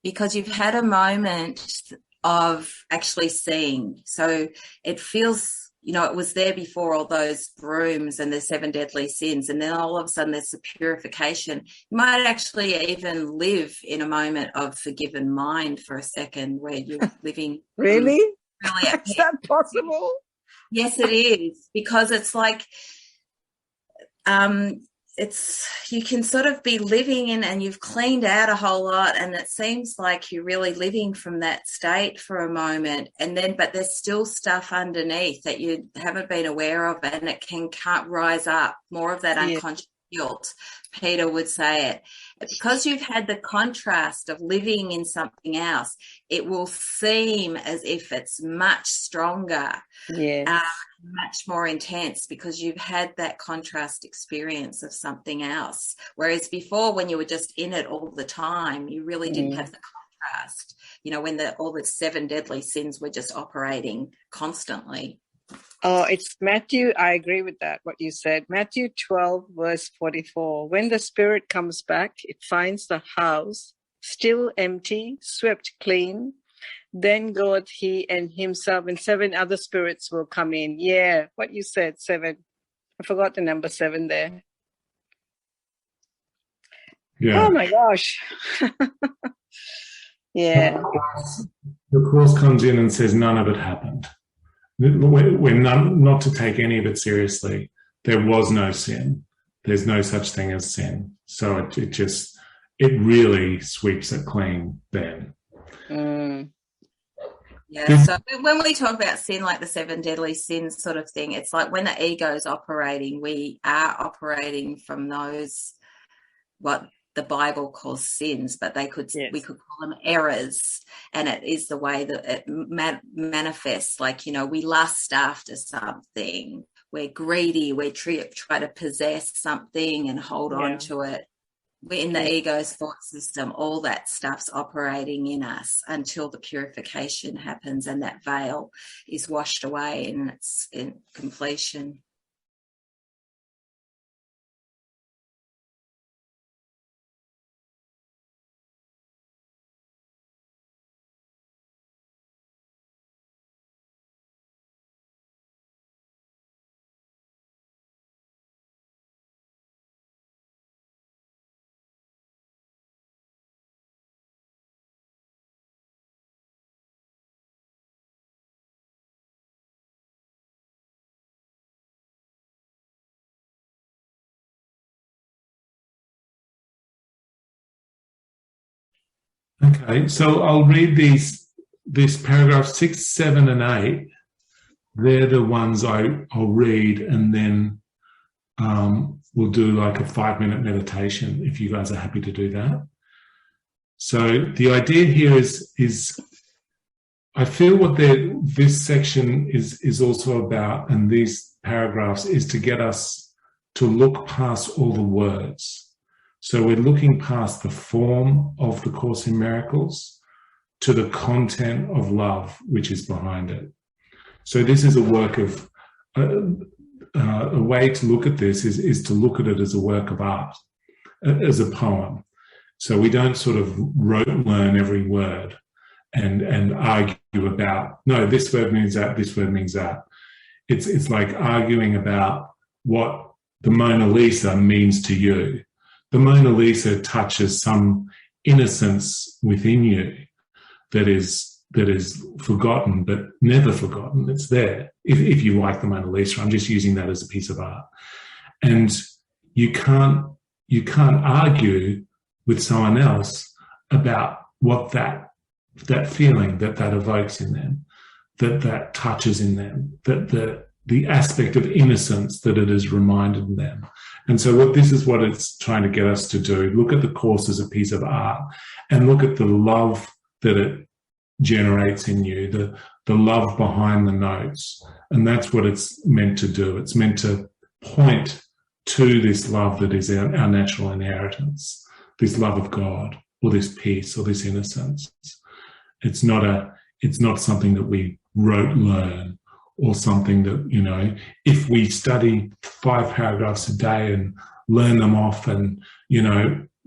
Because you've had a moment of actually seeing. So it feels, it was there before all those brooms and the 7 deadly sins. And then all of a sudden there's a purification. You might actually even live in a moment of forgiven mind for a second where you're living. Really? Really is that possible? Yes, it is. Because it's like, you can sort of be living in and you've cleaned out a whole lot and it seems like you're really living from that state for a moment but there's still stuff underneath that you haven't been aware of and it can't rise up, more of that unconscious guilt. Peter would say it. Because you've had the contrast of living in something else, it will seem as if it's much stronger. Yes. Much more intense because you've had that contrast experience of something else. Whereas before, when you were just in it all the time, you really didn't have the contrast, when all the 7 deadly sins were just operating constantly. Oh, it's Matthew. I agree with that, what you said. Matthew 12, verse 44. When the spirit comes back, it finds the house still empty, swept clean. Then goeth he and himself and 7 other spirits will come in. Yeah, what you said, 7. I forgot the number 7 there. Yeah. Oh my gosh. Yeah. The Course comes in and says none of it happened. We're not to take any of it seriously. There was no sin. There's no such thing as sin. So it really sweeps it clean then. Yeah, so when we talk about sin, like the 7 deadly sins sort of thing, it's like when the ego is operating, we are operating from those, what the Bible calls sins, but we could call them errors. And it is the way that it manifests. Like, we lust after something. We're greedy. We try to possess something and hold on to it. We're in the ego's thought system. All that stuff's operating in us until the purification happens and that veil is washed away and it's in completion. Okay, so I'll read this paragraph 6, 7, and 8. They're the ones I'll read, and then we'll do like a 5-minute meditation if you guys are happy to do that. So the idea here is I feel what this section is also about, and these paragraphs, is to get us to look past all the words. So we're looking past the form of the Course in Miracles to the content of love which is behind it. So this is a work of, a way to look at this is to look at it as a work of art, as a poem. So we don't sort of rote learn every word and argue about, no, this word means that, this word means that. It's like arguing about what the Mona Lisa means to you. The Mona Lisa touches some innocence within you that is forgotten, but never forgotten. It's there. If you like the Mona Lisa, I'm just using that as a piece of art. And you can't argue with someone else about what that feeling that evokes in them, that touches in them, that the aspect of innocence that it has reminded them. And so this is what it's trying to get us to do. Look at the Course as a piece of art and look at the love that it generates in you, the love behind the notes. And that's what it's meant to do. It's meant to point to this love that is our natural inheritance, this love of God, or this peace, or this innocence. It's not something that we rote learn, or something that, if we study 5 paragraphs a day and learn them off and,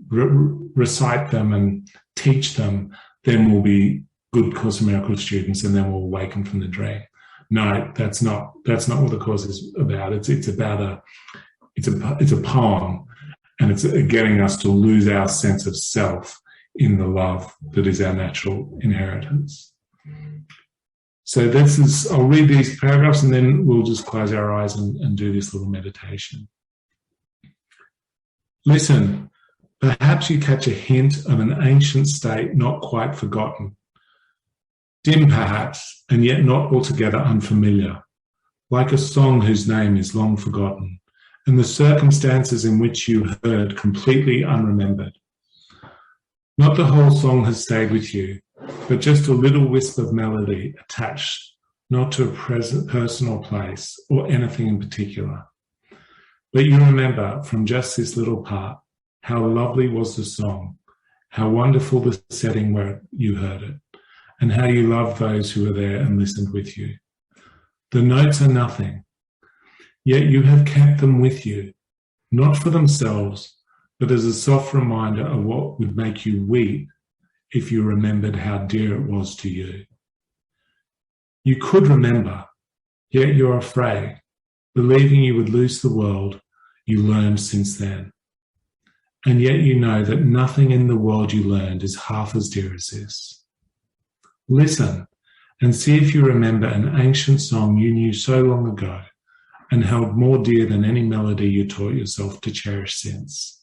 recite them and teach them, then we'll be good Course in Miracles students, and then we'll awaken from the dream. No, that's not what the Course is about. It's a poem, and it's getting us to lose our sense of self in the love that is our natural inheritance. So I'll read these paragraphs, and then we'll just close our eyes and do this little meditation. Listen, perhaps you catch a hint of an ancient state not quite forgotten. Dim perhaps, and yet not altogether unfamiliar, like a song whose name is long forgotten, and the circumstances in which you heard completely unremembered. Not the whole song has stayed with you, but just a little wisp of melody attached, not to a person or place, or anything in particular. But you remember from just this little part how lovely was the song, how wonderful the setting where you heard it, and how you loved those who were there and listened with you. The notes are nothing, yet you have kept them with you, not for themselves, but as a soft reminder of what would make you weep if you remembered how dear it was to you. You could remember, yet you're afraid, believing you would lose the world you learned since then. And yet you know that nothing in the world you learned is half as dear as this. Listen and see if you remember an ancient song you knew so long ago and held more dear than any melody you taught yourself to cherish since.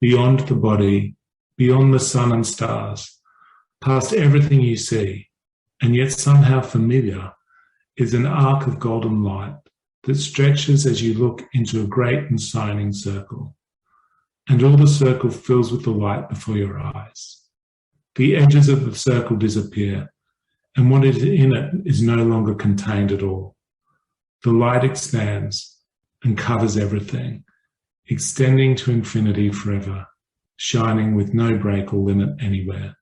Beyond the body, beyond the sun and stars, past everything you see, and yet somehow familiar, is an arc of golden light that stretches as you look into a great and shining circle. And all the circle fills with the light before your eyes. The edges of the circle disappear, and what is in it is no longer contained at all. The light expands and covers everything, extending to infinity forever, shining with no break or limit anywhere.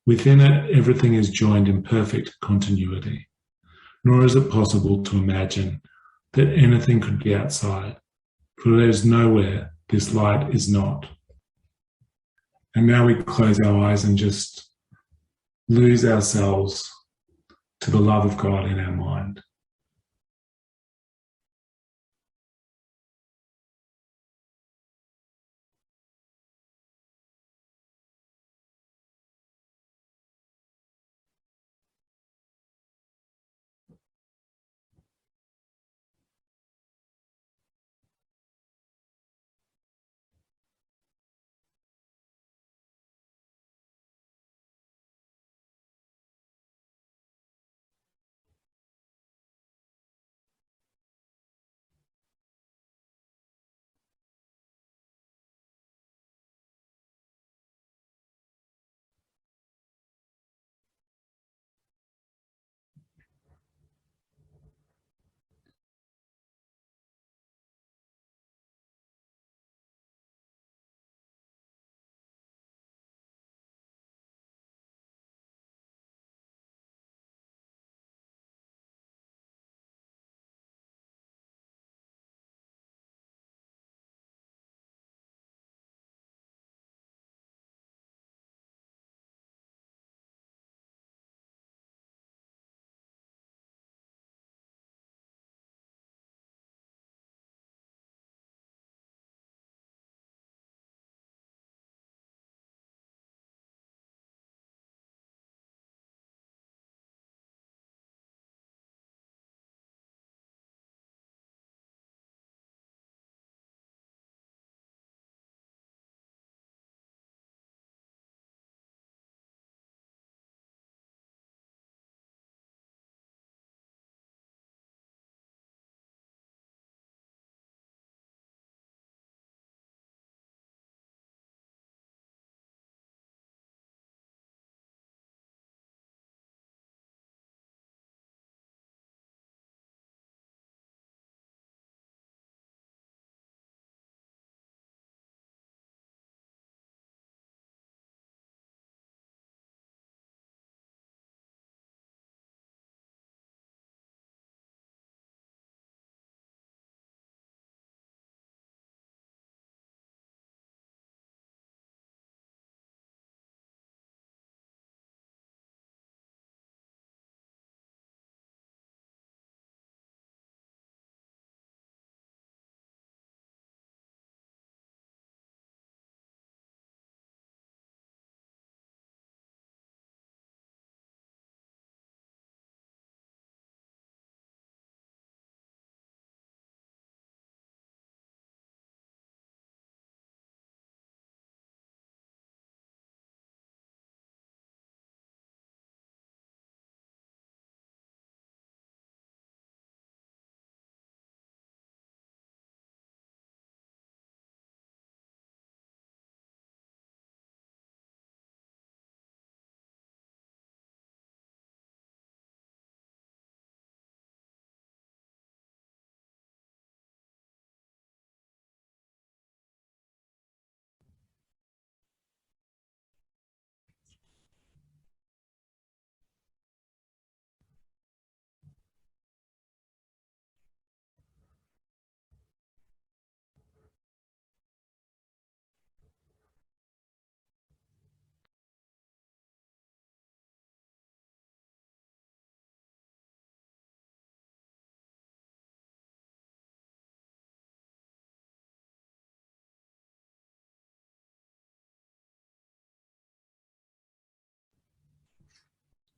Within it, everything is joined in perfect continuity, nor is it possible to imagine that anything could be outside, for there is nowhere this light is not. And now we close our eyes and just lose ourselves to the love of God in our mind.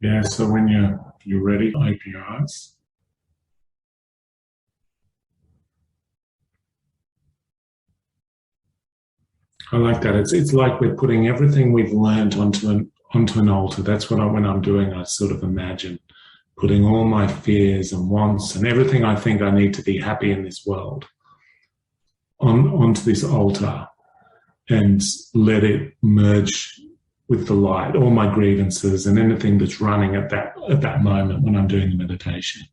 Yeah, so when you're ready, open your eyes. I like that. It's like we're putting everything we've learned onto an altar. That's what when I'm doing, I sort of imagine putting all my fears and wants and everything I think I need to be happy in this world onto this altar and let it merge with the light, all my grievances and anything that's running at that moment when I'm doing the meditation.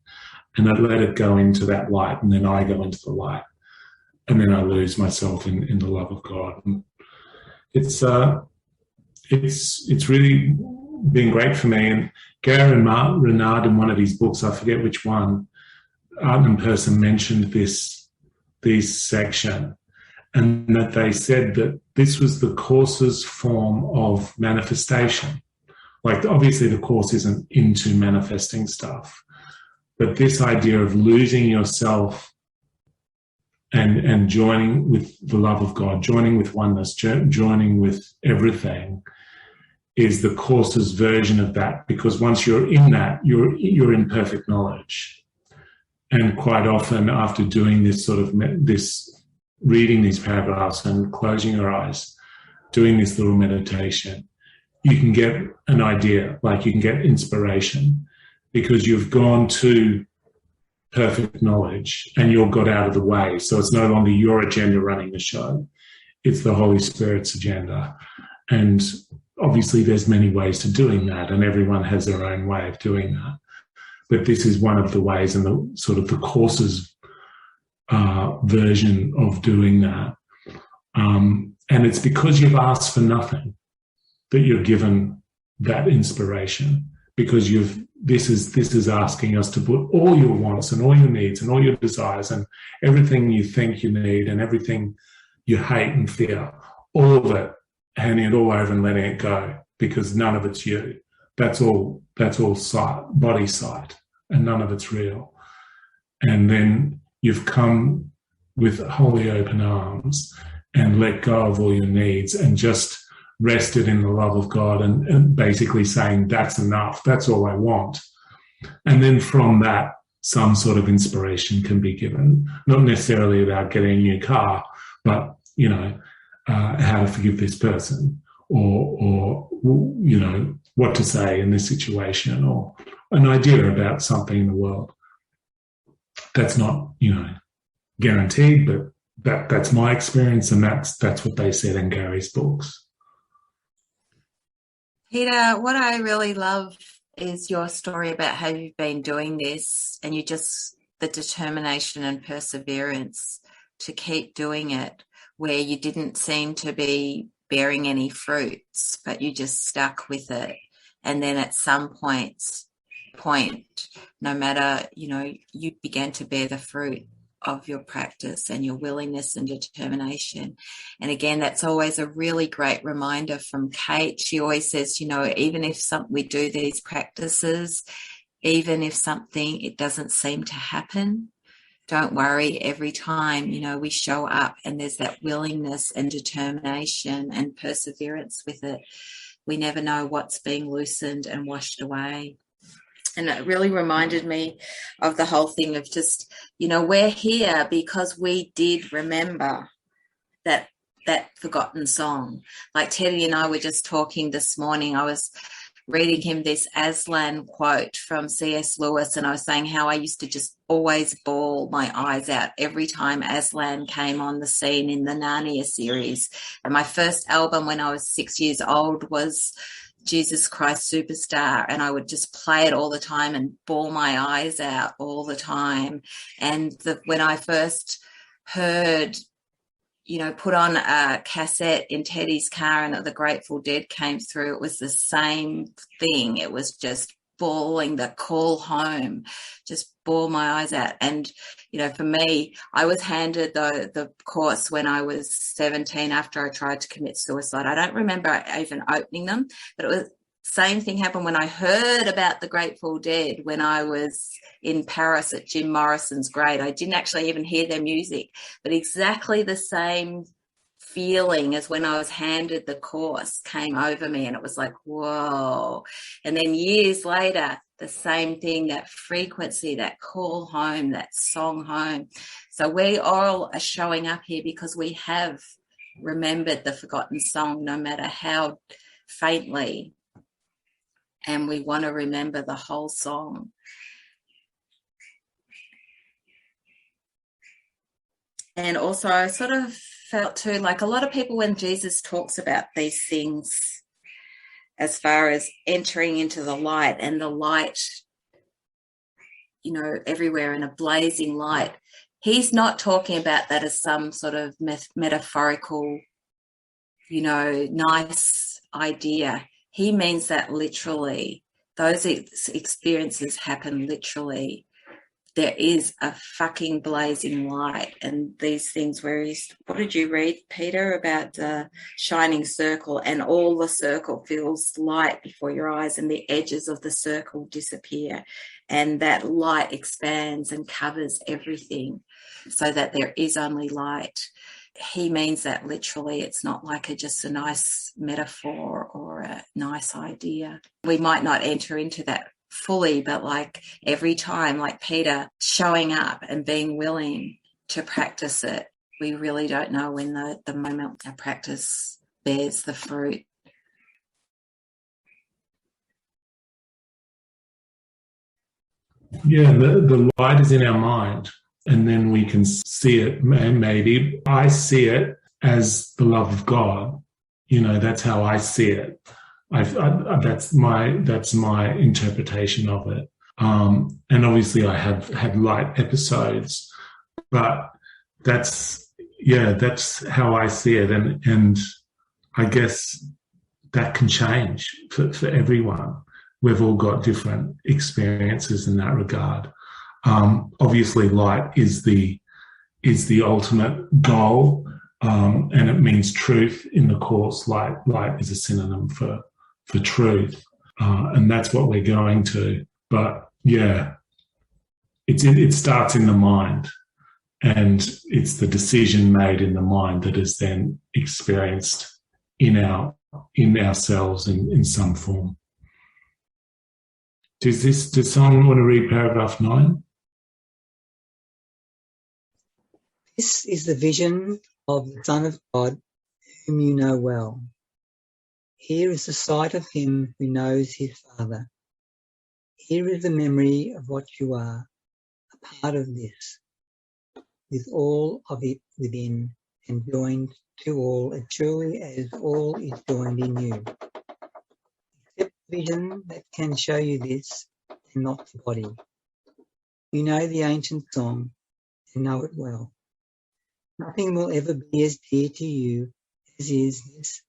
And I let it go into that light, and then I go into the light. And then I lose myself in the love of God. And it's really been great for me. And Gary Renard, in one of his books, I forget which one, Art and Person mentioned this section, and that they said that this was the Course's form of manifestation. Like, obviously the Course isn't into manifesting stuff, but this idea of losing yourself and joining with the love of God, joining with oneness, joining with everything, is the Course's version of that. Because once you're in that, you're in perfect knowledge. And quite often, after doing this sort of reading these paragraphs and closing your eyes, doing this little meditation, you can get an idea, like you can get inspiration, because you've gone to perfect knowledge and you're got out of the way. So it's no longer your agenda running the show. It's the Holy Spirit's agenda. And obviously there's many ways to doing that, and everyone has their own way of doing that. But this is one of the ways, and the sort of the Course's version of doing that. And it's because you've asked for nothing that you're given that inspiration, because this is asking us to put all your wants and all your needs and all your desires and everything you think you need and everything you hate and fear, all of it, handing it all over and letting it go, because none of it's you. That's all sight, body sight, and none of it's real. And then you've come with wholly open arms and let go of all your needs and just rested in the love of God, and basically saying, that's enough, that's all I want. And then from that, some sort of inspiration can be given, not necessarily about getting a new car, but, how to forgive this person, or what to say in this situation, or an idea about something in the world. That's not, guaranteed, but that's my experience, and that's what they said in Gary's books. Peter, what I really love is your story about how you've been doing this, and the determination and perseverance to keep doing it, where you didn't seem to be bearing any fruits, but you just stuck with it. And then at some point, no matter, you began to bear the fruit of your practice and your willingness and determination. And again, that's always a really great reminder from Kate. She always says, even if we do these practices, even if it doesn't seem to happen, don't worry. Every time, we show up and there's that willingness and determination and perseverance with it, we never know what's being loosened and washed away. And it really reminded me of the whole thing of just, we're here because we did remember that forgotten song. Like Teddy and I were just talking this morning. I was reading him this Aslan quote from C.S. Lewis, and I was saying how I used to just always bawl my eyes out every time Aslan came on the scene in the Narnia series. And my first album when I was 6 years old was Jesus Christ Superstar, and I would just play it all the time and bawl my eyes out all the time. And when I first heard, put on a cassette in Teddy's car and the Grateful Dead came through, it was the same thing. It was just bawling, the call home, just bawl my eyes out. And, for me, I was handed the course when I was 17 after I tried to commit suicide. I don't remember even opening them, but it was same thing happened when I heard about the Grateful Dead when I was in Paris at Jim Morrison's grade. I didn't actually even hear their music, but exactly the same feeling as when I was handed the course came over me, and it was like, whoa. And then years later, the same thing, that frequency, that call home, that song home. So we all are showing up here because we have remembered the forgotten song, no matter how faintly, and we want to remember the whole song. And also I sort of felt too, like a lot of people, when Jesus talks about these things as far as entering into the light, and the light, you know, everywhere in a blazing light, he's not talking about that as some sort of metaphorical, you know, nice idea. He means that literally. Those experiences happen literally. There is a fucking blazing light, and these things where what did you read, Peter, about the shining circle, and all the circle feels light before your eyes, and the edges of the circle disappear, and that light expands and covers everything so that there is only light. He means that literally. It's not like just a nice metaphor or a nice idea. We might not enter into that fully, but like every time, like Peter, showing up and being willing to practice it, we really don't know when the moment our practice bears the fruit. Yeah, the light is in our mind, and then we can see it. And maybe I see it as the love of God. You know, that's how I see it. That's my interpretation of it. And obviously I have had light episodes, but that's how I see it. And I guess that can change for everyone. We've all got different experiences in that regard. Obviously light is the ultimate goal. And it means truth in the Course. Light is a synonym for truth, and that's what we're going to. But yeah, it starts in the mind, and it's the decision made in the mind that is then experienced in ourselves in some form. Does someone want to read paragraph 9? This is the vision of the Son of God, whom you know well. Here is the sight of him who knows his Father. Here is the memory of what you are, a part of this, with all of it within and joined to all as truly as all is joined in you. Accept the vision that can show you this and not the body. You know the ancient song and know it well. Nothing will ever be as dear to you as is this,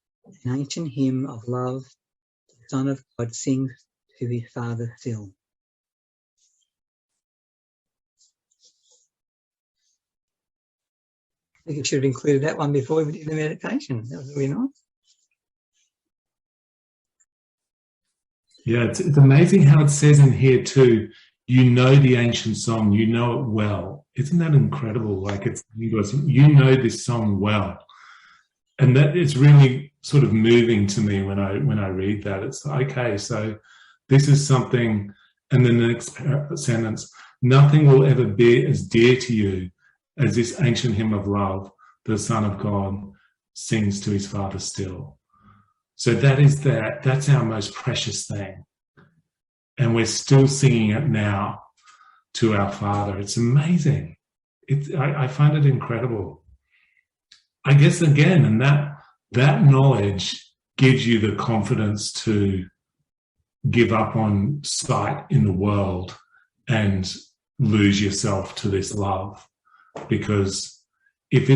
an ancient hymn of love the Son of God sings to his Father still. I think I should have included that one before we did the meditation. That was really nice. Yeah, it's amazing how it says in here too, you know the ancient song, you know it well. Isn't that incredible? Like you know this song well. And that is really sort of moving to me when I read that. It's okay, so this is something, and then the next sentence, nothing will ever be as dear to you as this ancient hymn of love the Son of God sings to his Father still. So that's our most precious thing. And we're still singing it now to our Father. It's amazing. I find it incredible. I guess again, and that knowledge gives you the confidence to give up on sight in the world and lose yourself to this love. Because if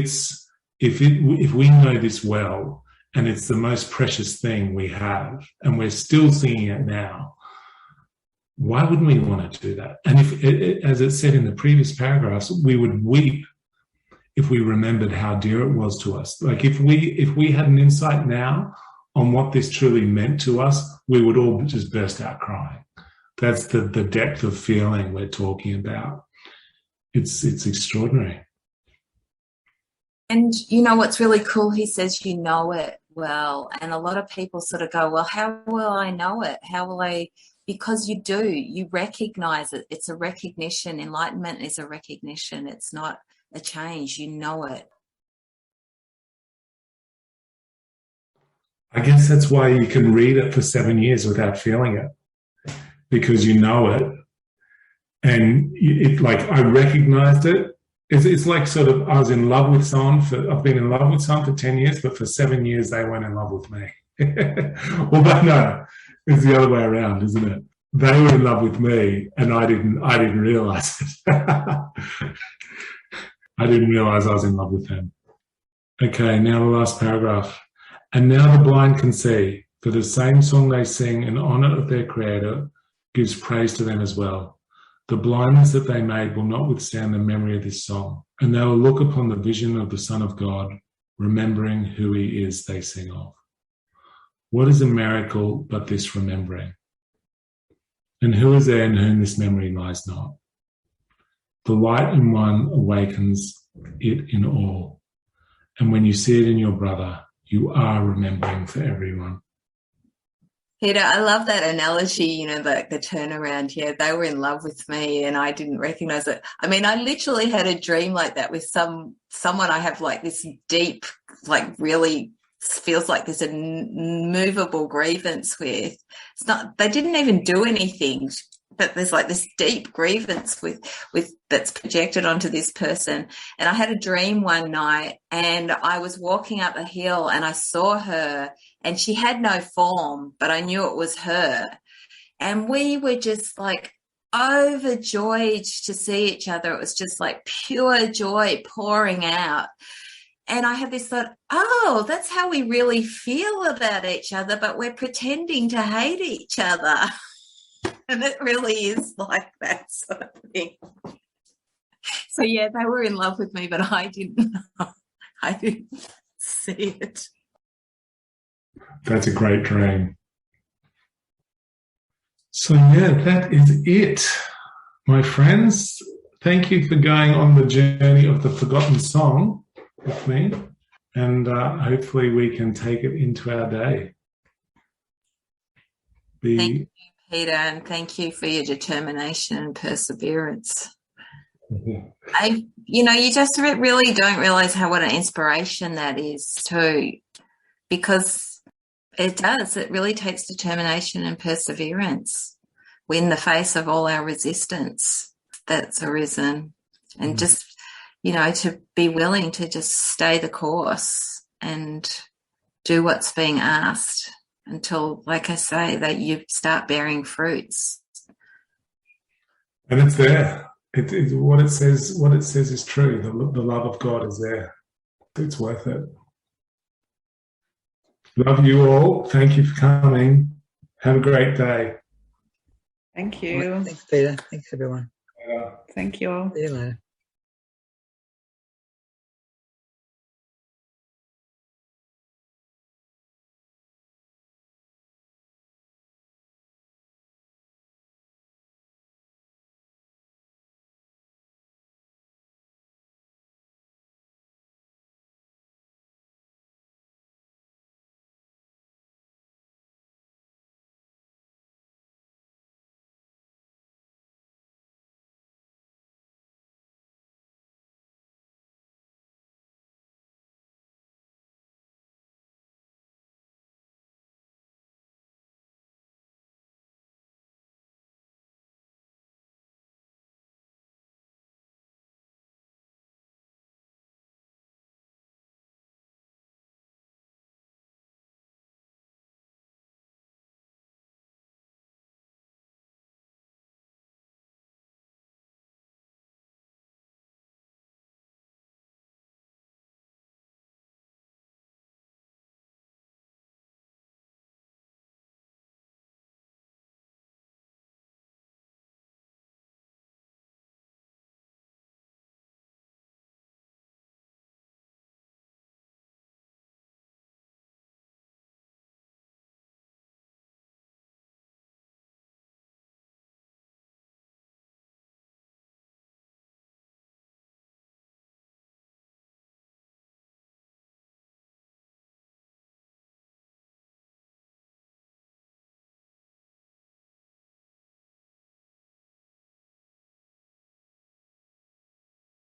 we know this well, and it's the most precious thing we have, and we're still singing it now, why wouldn't we want to do that? And if, as it said in the previous paragraphs, we would weep if we remembered how dear it was to us. Like if we had an insight now on what this truly meant to us, we would all just burst out crying. That's the depth of feeling we're talking about. It's extraordinary. And you know what's really cool? He says you know it well. And a lot of people sort of go, well, how will I know it? How will I? Because you do. You recognize it. It's a recognition. Enlightenment is a recognition. It's not a change. You know it. I guess that's why you can read it for 7 years without feeling it, because you know it. And it, like, I recognized it. It's like sort of I was in love with someone I've been in love with someone for 10 years, but for 7 years they weren't in love with me. Well, but no, it's the other way around, isn't it? They were in love with me and I didn't realize it. I didn't realize I was in love with them. Okay, now the last paragraph. And now the blind can see, for the same song they sing in honor of their creator gives praise to them as well. The blindness that they made will not withstand the memory of this song, and they will look upon the vision of the Son of God, remembering who he is they sing of. What is a miracle but this remembering? And who is there in whom this memory lies not? The light in one awakens it in all, and when you see it in your brother, you are remembering for everyone. Peter, I love that analogy, you know, the turnaround here. They were in love with me and I didn't recognize it. I mean, I literally had a dream like that with someone I have like this deep, like really feels like there's a movable grievance with. It's not, they didn't even do anything, but there's like this deep grievance with that's projected onto this person. And I had a dream one night and I was walking up a hill and I saw her and she had no form, but I knew it was her. And we were just like overjoyed to see each other. It was just like pure joy pouring out. And I had this thought, oh, that's how we really feel about each other, but we're pretending to hate each other. And it really is like that sort of thing. So, yeah, they were in love with me, but I didn't see it. That's a great dream. So, yeah, that is it, my friends. Thank you for going on the journey of the forgotten song with me, and hopefully we can take it into our day. Thank you, Peter, and thank you for your determination and perseverance. Mm-hmm. You just really don't realise what an inspiration that is too, because it does. It really takes determination and perseverance in the face of all our resistance that's arisen, and just, to be willing to just stay the course and do what's being asked until, like I say, that you start bearing fruits. And it's there. What it says is true. The love of God is there. It's worth it. Love you all. Thank you for coming. Have a great day. Thank you. Thanks, Peter. Thanks, everyone. Thank you all. See you later.